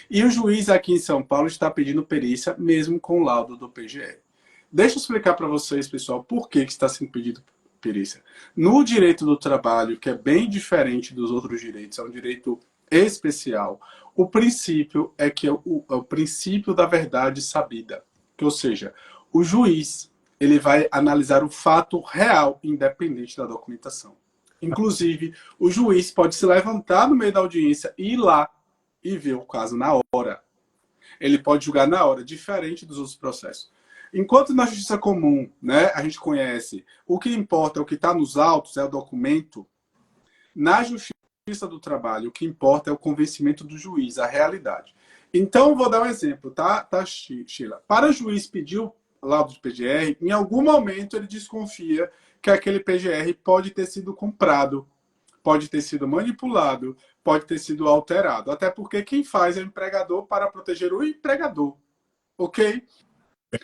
E o juiz aqui em São Paulo está pedindo perícia, mesmo com o laudo do PGR. Deixa eu explicar para vocês, pessoal, por que está sendo pedido perícia. No direito do trabalho, que é bem diferente dos outros direitos, é um direito especial, o princípio é que é o princípio da verdade sabida. Ou seja, o juiz ele vai analisar o fato real, independente da documentação. Inclusive, o juiz pode se levantar no meio da audiência e ir lá e ver o caso na hora. Ele pode julgar na hora, diferente dos outros processos. Enquanto na justiça comum, né, a gente conhece o que importa, o que está nos autos, é o documento, na justiça do trabalho, o que importa é o convencimento do juiz, a realidade. Então, vou dar um exemplo, tá, Sheila? Para o juiz pedir o laudo de PGR, em algum momento ele desconfia que aquele PGR pode ter sido comprado, pode ter sido manipulado, pode ter sido alterado. Até porque quem faz é o empregador para proteger o empregador. Ok?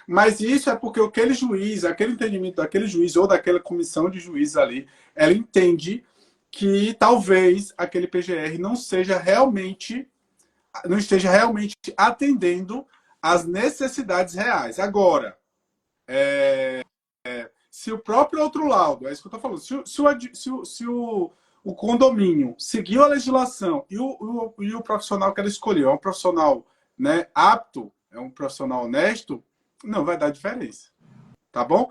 Mas isso é porque aquele juiz, aquele entendimento daquele juiz ou daquela comissão de juízes ali, ela entende que talvez aquele PGR não esteja realmente atendendo às necessidades reais. Agora, se o próprio outro laudo, é isso que eu estou falando, se o condomínio seguiu a legislação e o profissional que ela escolheu é um profissional, né, apto, é um profissional honesto, não vai dar diferença. Tá bom?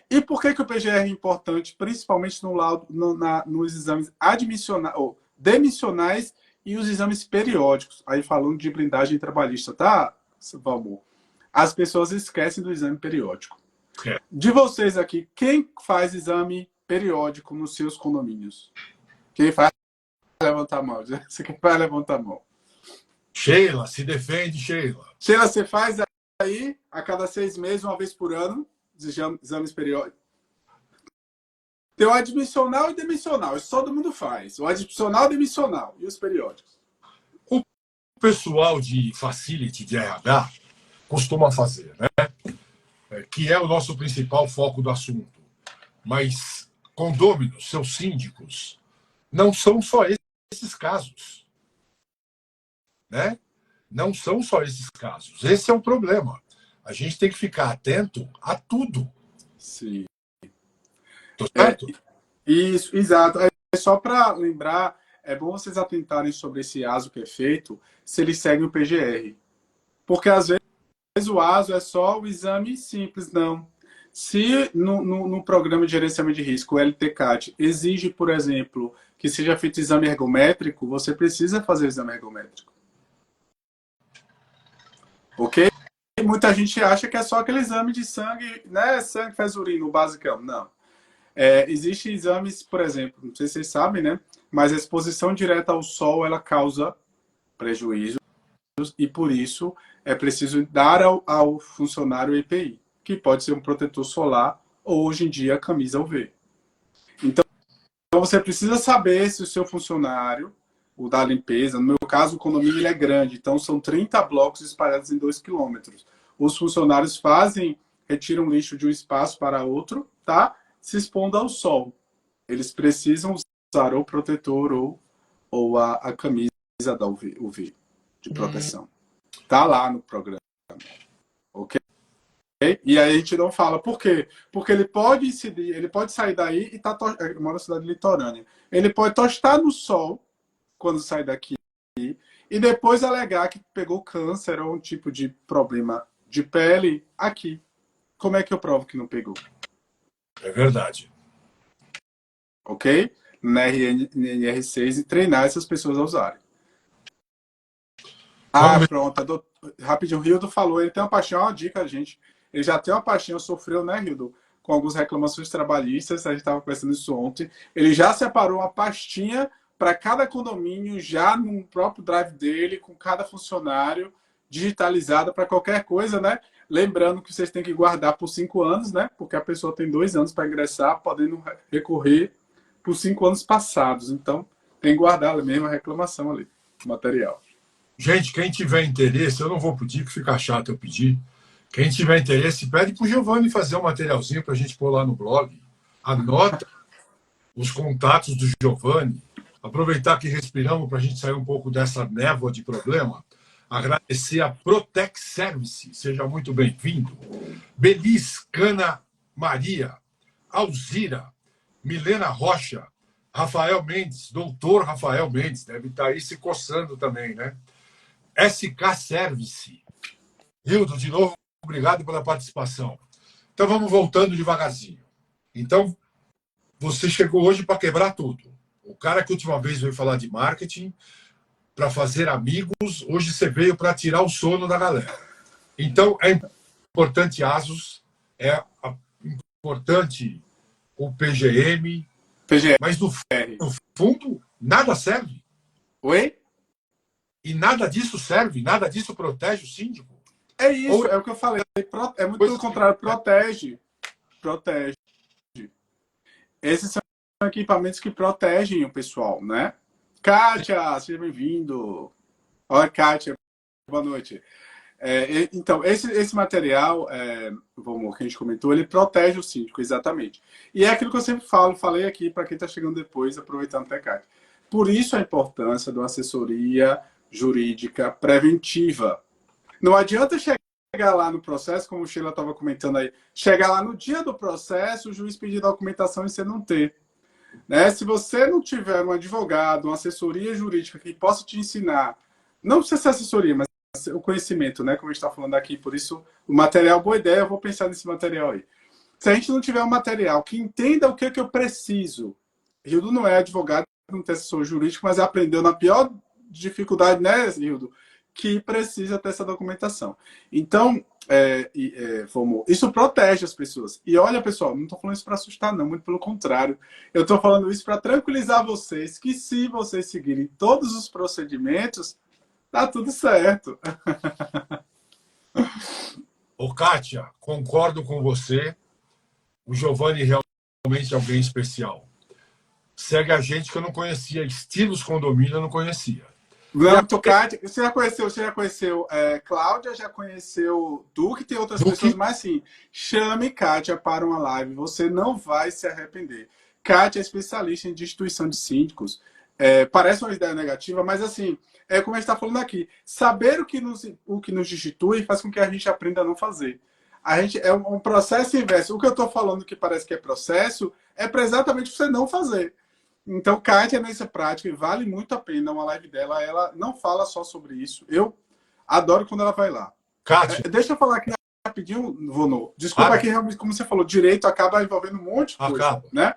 E por que o PGR é importante, principalmente no laudo, nos exames demissionais e os exames periódicos? Aí falando de blindagem trabalhista, tá, Valmor? As pessoas esquecem do exame periódico. De vocês aqui, quem faz exame periódico nos seus condomínios? Quem faz? Levantar a mão. Quem vai levantar a mão? Sheila, se defende, Sheila. Sheila, você faz aí a cada 6 meses, uma vez por ano, exames periódicos? Tem o admissional e demissional. Isso todo mundo faz. O admissional e demissional. E os periódicos? O pessoal de facility, de RH, costuma fazer, né? Que é o nosso principal foco do assunto. Mas condôminos, seus síndicos, não são só esses casos. Né? Não são só esses casos. Esse é o problema. A gente tem que ficar atento a tudo. Sim. Tô certo? Isso, exato. Só para lembrar, é bom vocês atentarem sobre esse ASO que é feito, se ele segue o PGR. Porque às vezes o ASO é só o exame simples, não. Se no programa de gerenciamento de risco, o LTCAT, exige, por exemplo, que seja feito exame ergométrico, você precisa fazer o exame ergométrico. Ok? Muita gente acha que é só aquele exame de sangue, né? Sangue faz urina, o basicão. Não. Existem exames, por exemplo, não sei se vocês sabem, né? Mas a exposição direta ao sol, ela causa prejuízos e, por isso, é preciso dar ao funcionário o EPI, que pode ser um protetor solar ou, hoje em dia, a camisa UV. Então, você precisa saber se o seu funcionário, o da limpeza, no meu caso, o condomínio ele é grande, então são 30 blocos espalhados em 2 quilômetros. Os funcionários retiram lixo de um espaço para outro, tá? Se expondo ao sol. Eles precisam usar o protetor ou a camisa da UV de proteção. Tá lá no programa. Ok? E aí a gente não fala. Por quê? Porque ele pode incidir, ele pode sair daí e mora na cidade litorânea. Ele pode tostar no sol quando sai daqui e depois alegar que pegou câncer ou um tipo de problema de pele aqui. Como é que eu provo que não pegou? É verdade. Ok? Na NR6 e treinar essas pessoas a usarem. Pronto. Rapidinho, o Rildo falou, ele tem uma paixão, uma dica, gente. Ele já tem uma paixão, sofreu, né, Rildo? Com algumas reclamações trabalhistas, a gente estava conversando isso ontem. Ele já separou uma pastinha para cada condomínio, já no próprio drive dele, com cada funcionário, digitalizada para qualquer coisa, né? Lembrando que vocês têm que guardar por 5 anos, né? Porque a pessoa tem 2 anos para ingressar, podendo recorrer por 5 anos passados. Então, Tem que guardar a mesma reclamação ali, material. Gente, quem tiver interesse, eu não vou pedir, que fica chato eu pedir. Quem tiver interesse, pede para o Giovanni fazer um materialzinho para a gente pôr lá no blog. Anota os contatos do Giovanni. Aproveitar que respiramos para a gente sair um pouco dessa névoa de problema. Agradecer a Protec Service, seja muito bem-vindo. Belis Cana Maria, Alzira, Milena Rocha, Rafael Mendes, doutor Rafael Mendes, deve estar aí se coçando também, né? SK Service. Hildo, de novo, obrigado pela participação. Então vamos voltando devagarzinho. Então, você chegou hoje para quebrar tudo. O cara que a última vez veio falar de marketing, para fazer amigos, hoje você veio para tirar o sono da galera. Então, é importante ASUS, é importante o PGM, mas no fundo, nada serve. Oi? E nada disso serve, nada disso protege o síndico. É isso, é o que eu falei. É muito pelo contrário, protege. Protege. Esses são equipamentos que protegem o pessoal, né? Kátia, seja bem-vindo. Olha, Kátia, boa noite. Então, esse material, que a gente comentou, ele protege o síndico, exatamente. E é aquilo que eu sempre falei aqui para quem está chegando depois, aproveitando até, Kátia. Por isso a importância de uma assessoria jurídica preventiva. Não adianta chegar lá no processo, como o Sheila estava comentando aí, chegar lá no dia do processo, o juiz pedir documentação e você não ter. Né? Se você não tiver um advogado, uma assessoria jurídica que possa te ensinar, não precisa ser assessoria, mas o conhecimento, né? Como a gente está falando aqui, por isso o material, boa ideia, eu vou pensar nesse material aí. Se a gente não tiver um material que entenda o que eu preciso, Hildo não é advogado, não tem assessor jurídico, mas aprendeu na pior dificuldade, né, Hildo? Que precisa ter essa documentação. Então, isso protege as pessoas. E olha, pessoal, não estou falando isso para assustar, não, muito pelo contrário. Eu estou falando isso para tranquilizar vocês que se vocês seguirem todos os procedimentos, tá tudo certo. Ô, Kátia, concordo com você. O Giovanni realmente é alguém especial. Segue a gente que eu não conhecia. Estilos Condomínio eu não conhecia. Não, Kátia, você já conheceu Cláudia, já conheceu Duque, tem outras pessoas, mas sim, chame Kátia para uma live, você não vai se arrepender. Kátia é especialista em destituição de síndicos. Parece uma ideia negativa, mas assim, como a gente está falando aqui, saber o que nos destitui faz com que a gente aprenda a não fazer. A gente é um processo inverso. O que eu estou falando que parece que é processo é para exatamente você não fazer. Então, Kátia, nessa prática, e vale muito a pena uma live dela. Ela não fala só sobre isso. Eu adoro quando ela vai lá. Kátia. Deixa eu falar aqui rapidinho, Vonô. Desculpa aqui, realmente, como você falou, direito acaba envolvendo um monte de coisa. Né?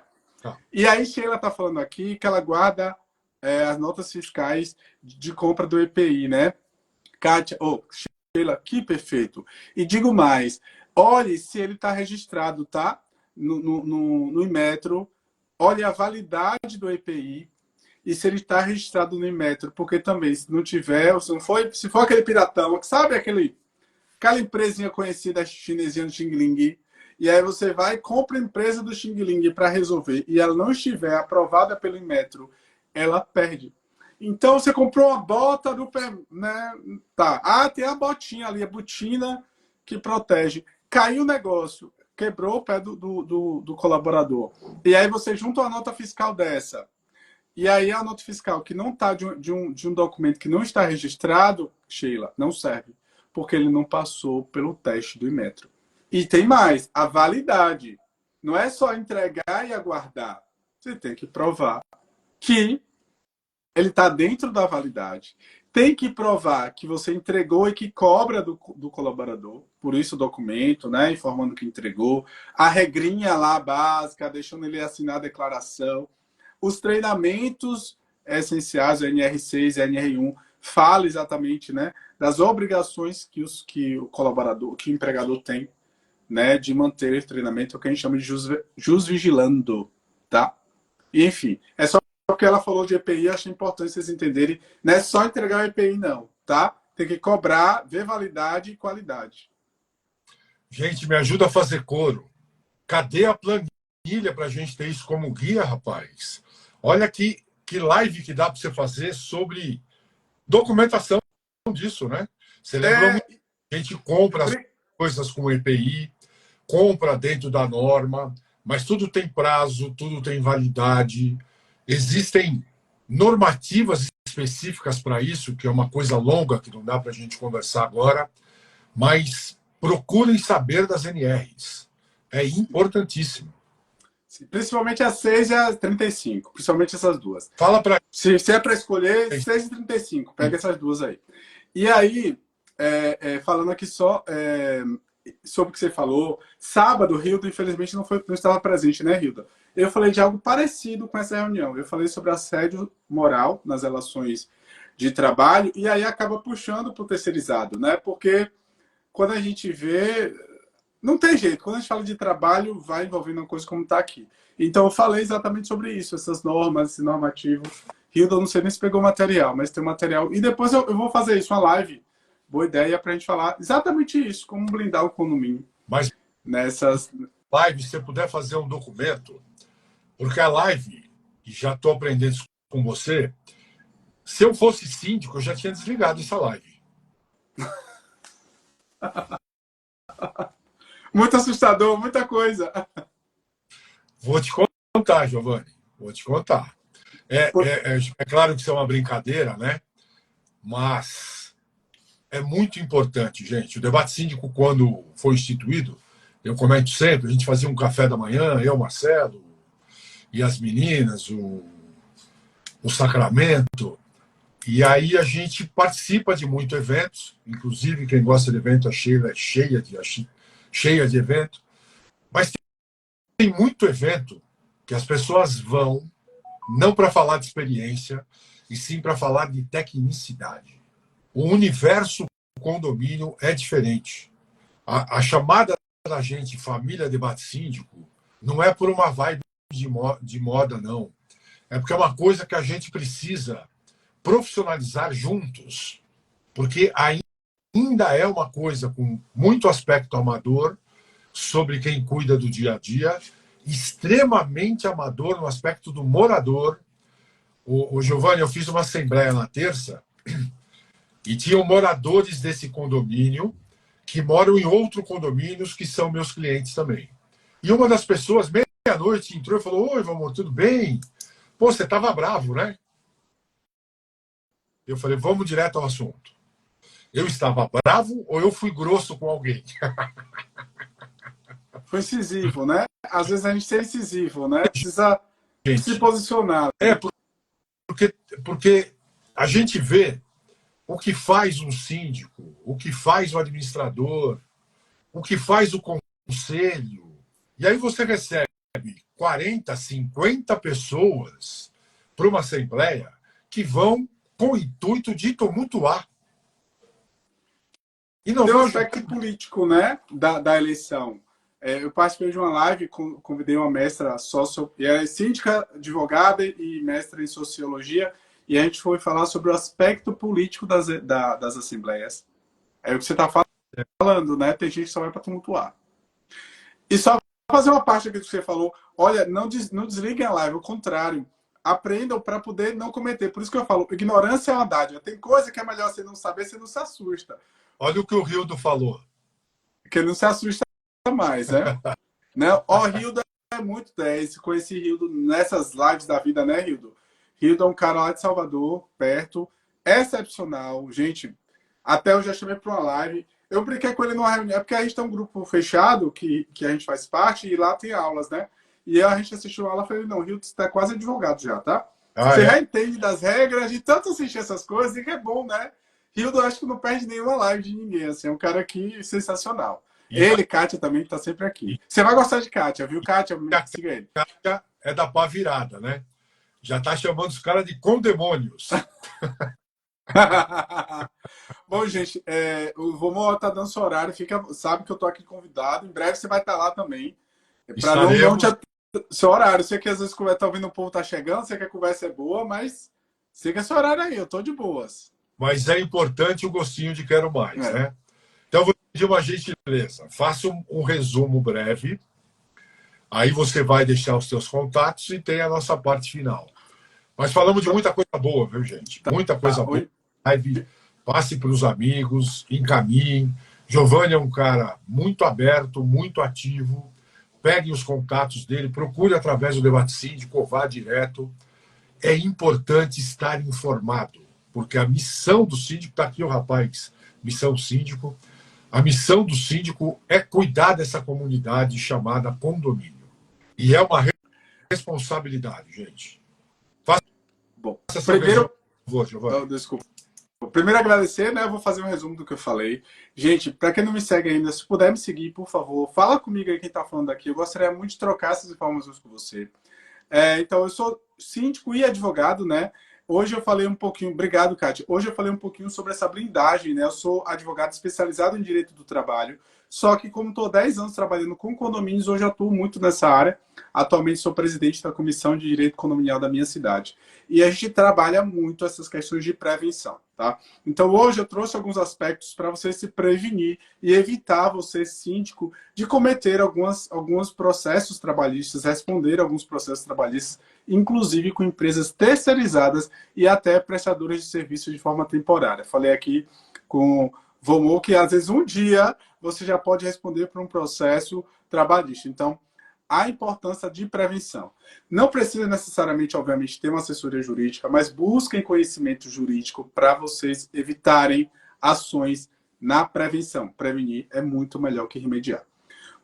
E aí, Sheila está falando aqui que ela guarda as notas fiscais de compra do EPI, né? Kátia, Sheila, que perfeito. E digo mais, olhe se ele está registrado, tá? No Inmetro. Olhe a validade do EPI e se ele está registrado no Inmetro, porque também, se não tiver, se for aquele piratão, sabe aquela empresinha conhecida chinesinha do Xing Ling, e aí você vai e compra a empresa do Xing Ling para resolver, e ela não estiver aprovada pelo Inmetro, ela perde. Então, você comprou uma bota do pé, né? Tá. Tem a botinha ali, a botina que protege. Caiu o negócio. Quebrou o pé do colaborador. E aí você junta uma nota fiscal dessa. E aí a nota fiscal que não está de um documento que não está registrado, Sheila, não serve. Porque ele não passou pelo teste do Inmetro. E tem mais, a validade. Não é só entregar e aguardar. Você tem que provar que ele está dentro da validade. Tem que provar que você entregou e que cobra do colaborador. Por isso o documento, né? Informando que entregou. A regrinha lá básica, deixando ele assinar a declaração. Os treinamentos essenciais, o NR6 e NR1, fala exatamente, né? Das obrigações que o colaborador, que o empregador tem, né? De manter treinamento, o que a gente chama de jus vigilando, tá? E, enfim, é só porque ela falou de EPI, eu achei importante vocês entenderem. Não é só entregar o EPI, não, tá? Tem que cobrar, ver validade e qualidade. Gente, me ajuda a fazer coro. Cadê a planilha para a gente ter isso como guia, rapaz? Olha que que live que dá para você fazer sobre documentação disso, né? Você lembrou muito? A gente compra as coisas com EPI, compra dentro da norma, mas tudo tem prazo, tudo tem validade. Existem normativas específicas para isso, que é uma coisa longa que não dá para a gente conversar agora, mas procurem saber das NRs. É importantíssimo. Principalmente a 6 e a 35, principalmente essas duas. Fala para se é para escolher, 6 e 35, pega essas duas aí. E aí, falando aqui só sobre o que você falou, sábado, Hilda, infelizmente, não estava presente, né, Hilda? Eu falei de algo parecido com essa reunião. Eu falei sobre assédio moral nas relações de trabalho, e aí acaba puxando para o terceirizado, né? Porque quando a gente vê, não tem jeito. Quando a gente fala de trabalho, vai envolvendo uma coisa como está aqui. Então, eu falei exatamente sobre isso, essas normas, esse normativo. Hilda, não sei nem se pegou material, mas tem material. E depois eu vou fazer isso, uma live. Boa ideia para a gente falar exatamente isso, como blindar o condomínio. Mas nessas live, se você puder fazer um documento, porque a live, e já estou aprendendo isso com você, se eu fosse síndico, eu já tinha desligado essa live. Muito assustador, muita coisa. Vou te contar, Giovanni. Vou te contar. É claro que isso é uma brincadeira, né? Mas é muito importante, gente. O debate síndico, quando foi instituído, eu comento sempre, a gente fazia um café da manhã, eu, Marcelo, e as meninas, o Sacramento. E aí a gente participa de muitos eventos, inclusive quem gosta de evento, a Sheila é cheia de evento. Mas tem muito evento que as pessoas vão não para falar de experiência, e sim para falar de tecnicidade. O universo do condomínio é diferente. A chamada da gente família debate síndico não é por uma vibe de moda, não. É porque é uma coisa que a gente precisa profissionalizar juntos, porque ainda é uma coisa com muito aspecto amador sobre quem cuida do dia a dia, extremamente amador no aspecto do morador. O Giovanni, eu fiz uma assembleia na terça e tinham moradores desse condomínio que moram em outros condomínios que são meus clientes também. E uma das pessoas, meia-noite, entrou e falou: "Oi, Vamos, tudo bem? Pô, você estava bravo, né?" Eu falei: "Vamos direto ao assunto. Eu estava bravo ou eu fui grosso com alguém?" Foi incisivo, né? Às vezes a gente é incisivo, né? Precisa se posicionar. Porque a gente vê o que faz um síndico, o que faz o administrador, o que faz o conselho. E aí você recebe 40, 50 pessoas para uma assembleia que vão com o intuito de tumultuar. E não tem um aspecto político, né, da eleição. Eu participei de uma live, convidei uma mestra e ela é síndica, advogada e mestra em sociologia, e a gente foi falar sobre o aspecto político das assembleias. É o que você está falando, né? Tem gente que só vai para tumultuar. E só fazer uma parte aqui do que você falou, olha, não desliguem a live, ao contrário, aprendam para poder não cometer. Por isso que eu falo, ignorância é uma dádiva. Tem coisa que é melhor você não saber, você não se assusta. Olha o que o Hildo falou. Que não se assusta mais, né? Ó, Hildo é muito 10. Conheci Hildo nessas lives da vida, né, Hildo? Hildo é um cara lá de Salvador, perto, excepcional. Gente, até eu já chamei para uma live. Eu brinquei com ele numa reunião, porque a gente tem um grupo fechado que a gente faz parte e lá tem aulas, né? E a gente assistiu a aula e falei: "Não, Hildo, você está quase advogado já, tá? Você já entende das regras, de tanto assistir essas coisas, e que é bom, né? Hildo, acho que não perde nenhuma live de ninguém, assim, é um cara aqui sensacional. Ele, Kátia, também está sempre aqui. Você vai gostar de Kátia, viu, Kátia? Siga ele. Kátia é da pá virada, né? Já está chamando os caras de condemônios. Bom, gente, o Vamos tá dando seu horário, sabe que eu tô aqui convidado. Em breve você vai estar lá também. Para não te seu horário. Sei que às vezes tá ouvindo o povo tá chegando, sei que a conversa é boa, mas siga seu horário aí, eu tô de boas. Mas é importante o gostinho de quero mais, né? Então, eu vou pedir uma gentileza. Faça um resumo breve. Aí você vai deixar os seus contatos e tem a nossa parte final. Mas falamos de muita coisa boa, viu, gente? Muita Tá, coisa boa. Live, passe para os amigos, encaminhem. Giovanni é um cara muito aberto, muito ativo. Pegue os contatos dele, procure através do Debate Síndico ou vá direto. É importante estar informado, porque a missão do síndico, está aqui o rapaz, missão síndico, a missão do síndico é cuidar dessa comunidade chamada condomínio. E é uma responsabilidade, gente. Bom, Faça seu primeiro, resumo, por favor, Giovanni. desculpa. Primeiro agradecer, né? Eu vou fazer um resumo do que eu falei. Gente, para quem não me segue ainda, se puder me seguir, por favor, fala comigo aí quem está falando aqui. Eu gostaria muito de trocar essas informações com você. Então, eu sou síndico e advogado, né? Hoje eu falei um pouquinho, obrigado, Kátia. Hoje eu falei um pouquinho sobre essa blindagem, né? Eu sou advogado especializado em direito do trabalho, só que como estou há 10 anos trabalhando com condomínios, hoje eu atuo muito nessa área. Atualmente sou presidente da Comissão de Direito Condominial da minha cidade. E a gente trabalha muito essas questões de prevenção, tá? Então hoje eu trouxe alguns aspectos para você se prevenir e evitar você, síndico, de cometer alguns processos trabalhistas, responder alguns processos trabalhistas, inclusive com empresas terceirizadas e até prestadores de serviço de forma temporária. Falei aqui com Vomou que às vezes um dia você já pode responder por um processo trabalhista. Então, a importância de prevenção. Não precisa necessariamente, obviamente, ter uma assessoria jurídica, mas busquem conhecimento jurídico para vocês evitarem ações na prevenção. Prevenir é muito melhor que remediar.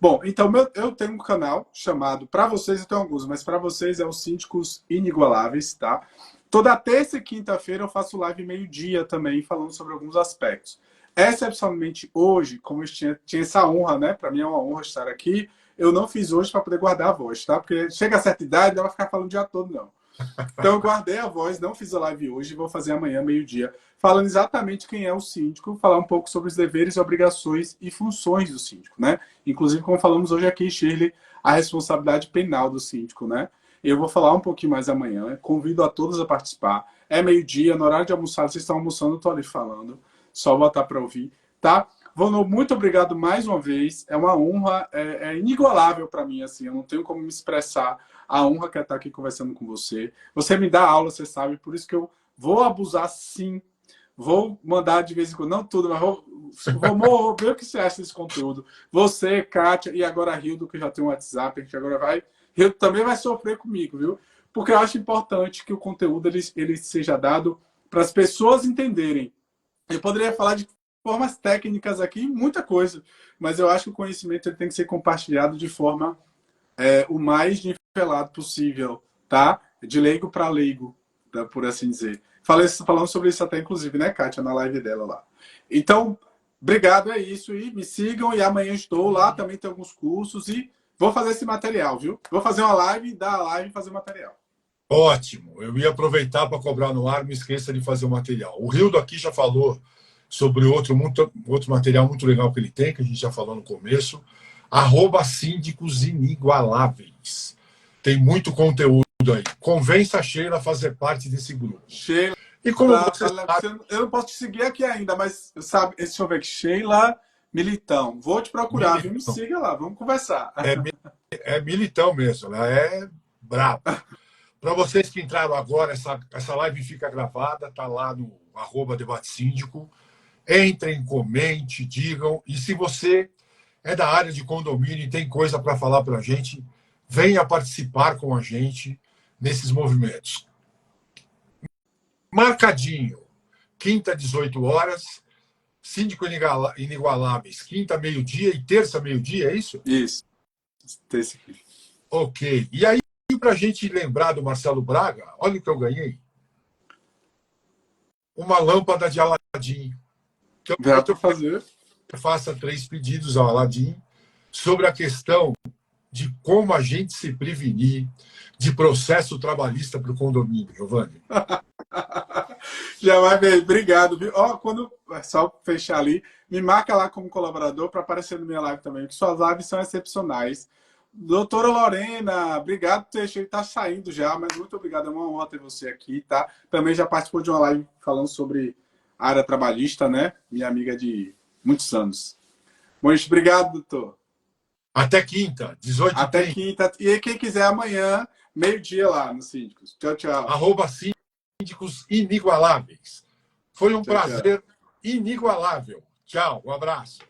Bom, então eu tenho um canal chamado, para vocês eu tenho alguns, mas para vocês é o Síndicos Inigualáveis, tá? Toda terça e quinta-feira eu faço live meio-dia também, falando sobre alguns aspectos. Excepcionalmente hoje, como eu tinha essa honra, né? Para mim é uma honra estar aqui. Eu não fiz hoje para poder guardar a voz, tá? Porque chega a certa idade, não vai ficar falando o dia todo, não. Então eu guardei a voz, não fiz a live hoje, vou fazer amanhã, meio-dia, falando exatamente quem é o síndico, falar um pouco sobre os deveres, obrigações e funções do síndico, né? Inclusive, como falamos hoje aqui, Shirley, a responsabilidade penal do síndico, né? Eu vou falar um pouquinho mais amanhã, convido a todos a participar. É meio-dia, no horário de almoçar, vocês estão almoçando, eu estou ali falando. Só botar para ouvir, tá? Vono, muito obrigado mais uma vez. É uma honra, é inigualável para mim, assim. Eu não tenho como me expressar a honra que é estar aqui conversando com você. Você me dá aula, você sabe, por isso que eu vou abusar, sim. Vou mandar de vez em quando, não tudo, mas vou ver o que você acha desse conteúdo. Você, Kátia, e agora a Hildo, que já tem um WhatsApp, a gente agora vai... Hildo também vai sofrer comigo, viu? Porque eu acho importante que o conteúdo ele seja dado para as pessoas entenderem. Eu poderia falar de formas técnicas aqui, muita coisa, mas eu acho que o conhecimento ele tem que ser compartilhado de forma o mais nivelado possível, tá? De leigo para leigo, tá? Por assim dizer. Falando sobre isso até, inclusive, né, Kátia, na live dela lá. Então, obrigado, é isso. E me sigam, e amanhã estou lá, também tem alguns cursos, e vou fazer esse material, viu? Vou fazer uma live, dar a live e fazer material. Ótimo. Eu ia aproveitar para cobrar no ar, me esqueça de fazer o material. O Rildo aqui já falou sobre outro material muito legal que ele tem, que a gente já falou no começo. @síndicos inigualáveis. Tem muito conteúdo aí. Convença a Sheila a fazer parte desse grupo. Sheila, e como você sabe... eu não posso te seguir aqui ainda, mas sabe, deixa eu ver aqui, Sheila Militão. Vou te procurar, viu? Me siga lá, vamos conversar. É militão mesmo, ela é braba. Para vocês que entraram agora, essa live fica gravada, tá lá no @debate síndico. Entrem, comente, digam. E se você é da área de condomínio e tem coisa para falar para a gente, venha participar com a gente nesses movimentos. Marcadinho, quinta, 18 horas, Síndico Inigualáveis, quinta, meio-dia e terça, meio-dia, é isso? Isso. Ok. E aí, para a gente lembrar do Marcelo Braga, olha o que eu ganhei. Uma lâmpada de Aladim. Dá para fazer. Faça 3 pedidos ao Aladim sobre a questão de como a gente se prevenir de processo trabalhista para o condomínio, Giovanni. Já vai ver, obrigado. Quando só fechar ali, me marca lá como colaborador para aparecer no minha live também, que suas lives são excepcionais. Doutora Lorena, obrigado por ter está saindo já, mas muito obrigado, é uma honra ter você aqui, tá? Também já participou de uma live falando sobre a área trabalhista, né? Minha amiga de muitos anos. Muito obrigado, doutor. Até quinta, 18h30. Até quinta. E quem quiser amanhã, meio-dia lá no Síndicos. Tchau, tchau. @síndicos inigualáveis. Foi um Tchau, tchau. prazer inigualável. Tchau, um abraço.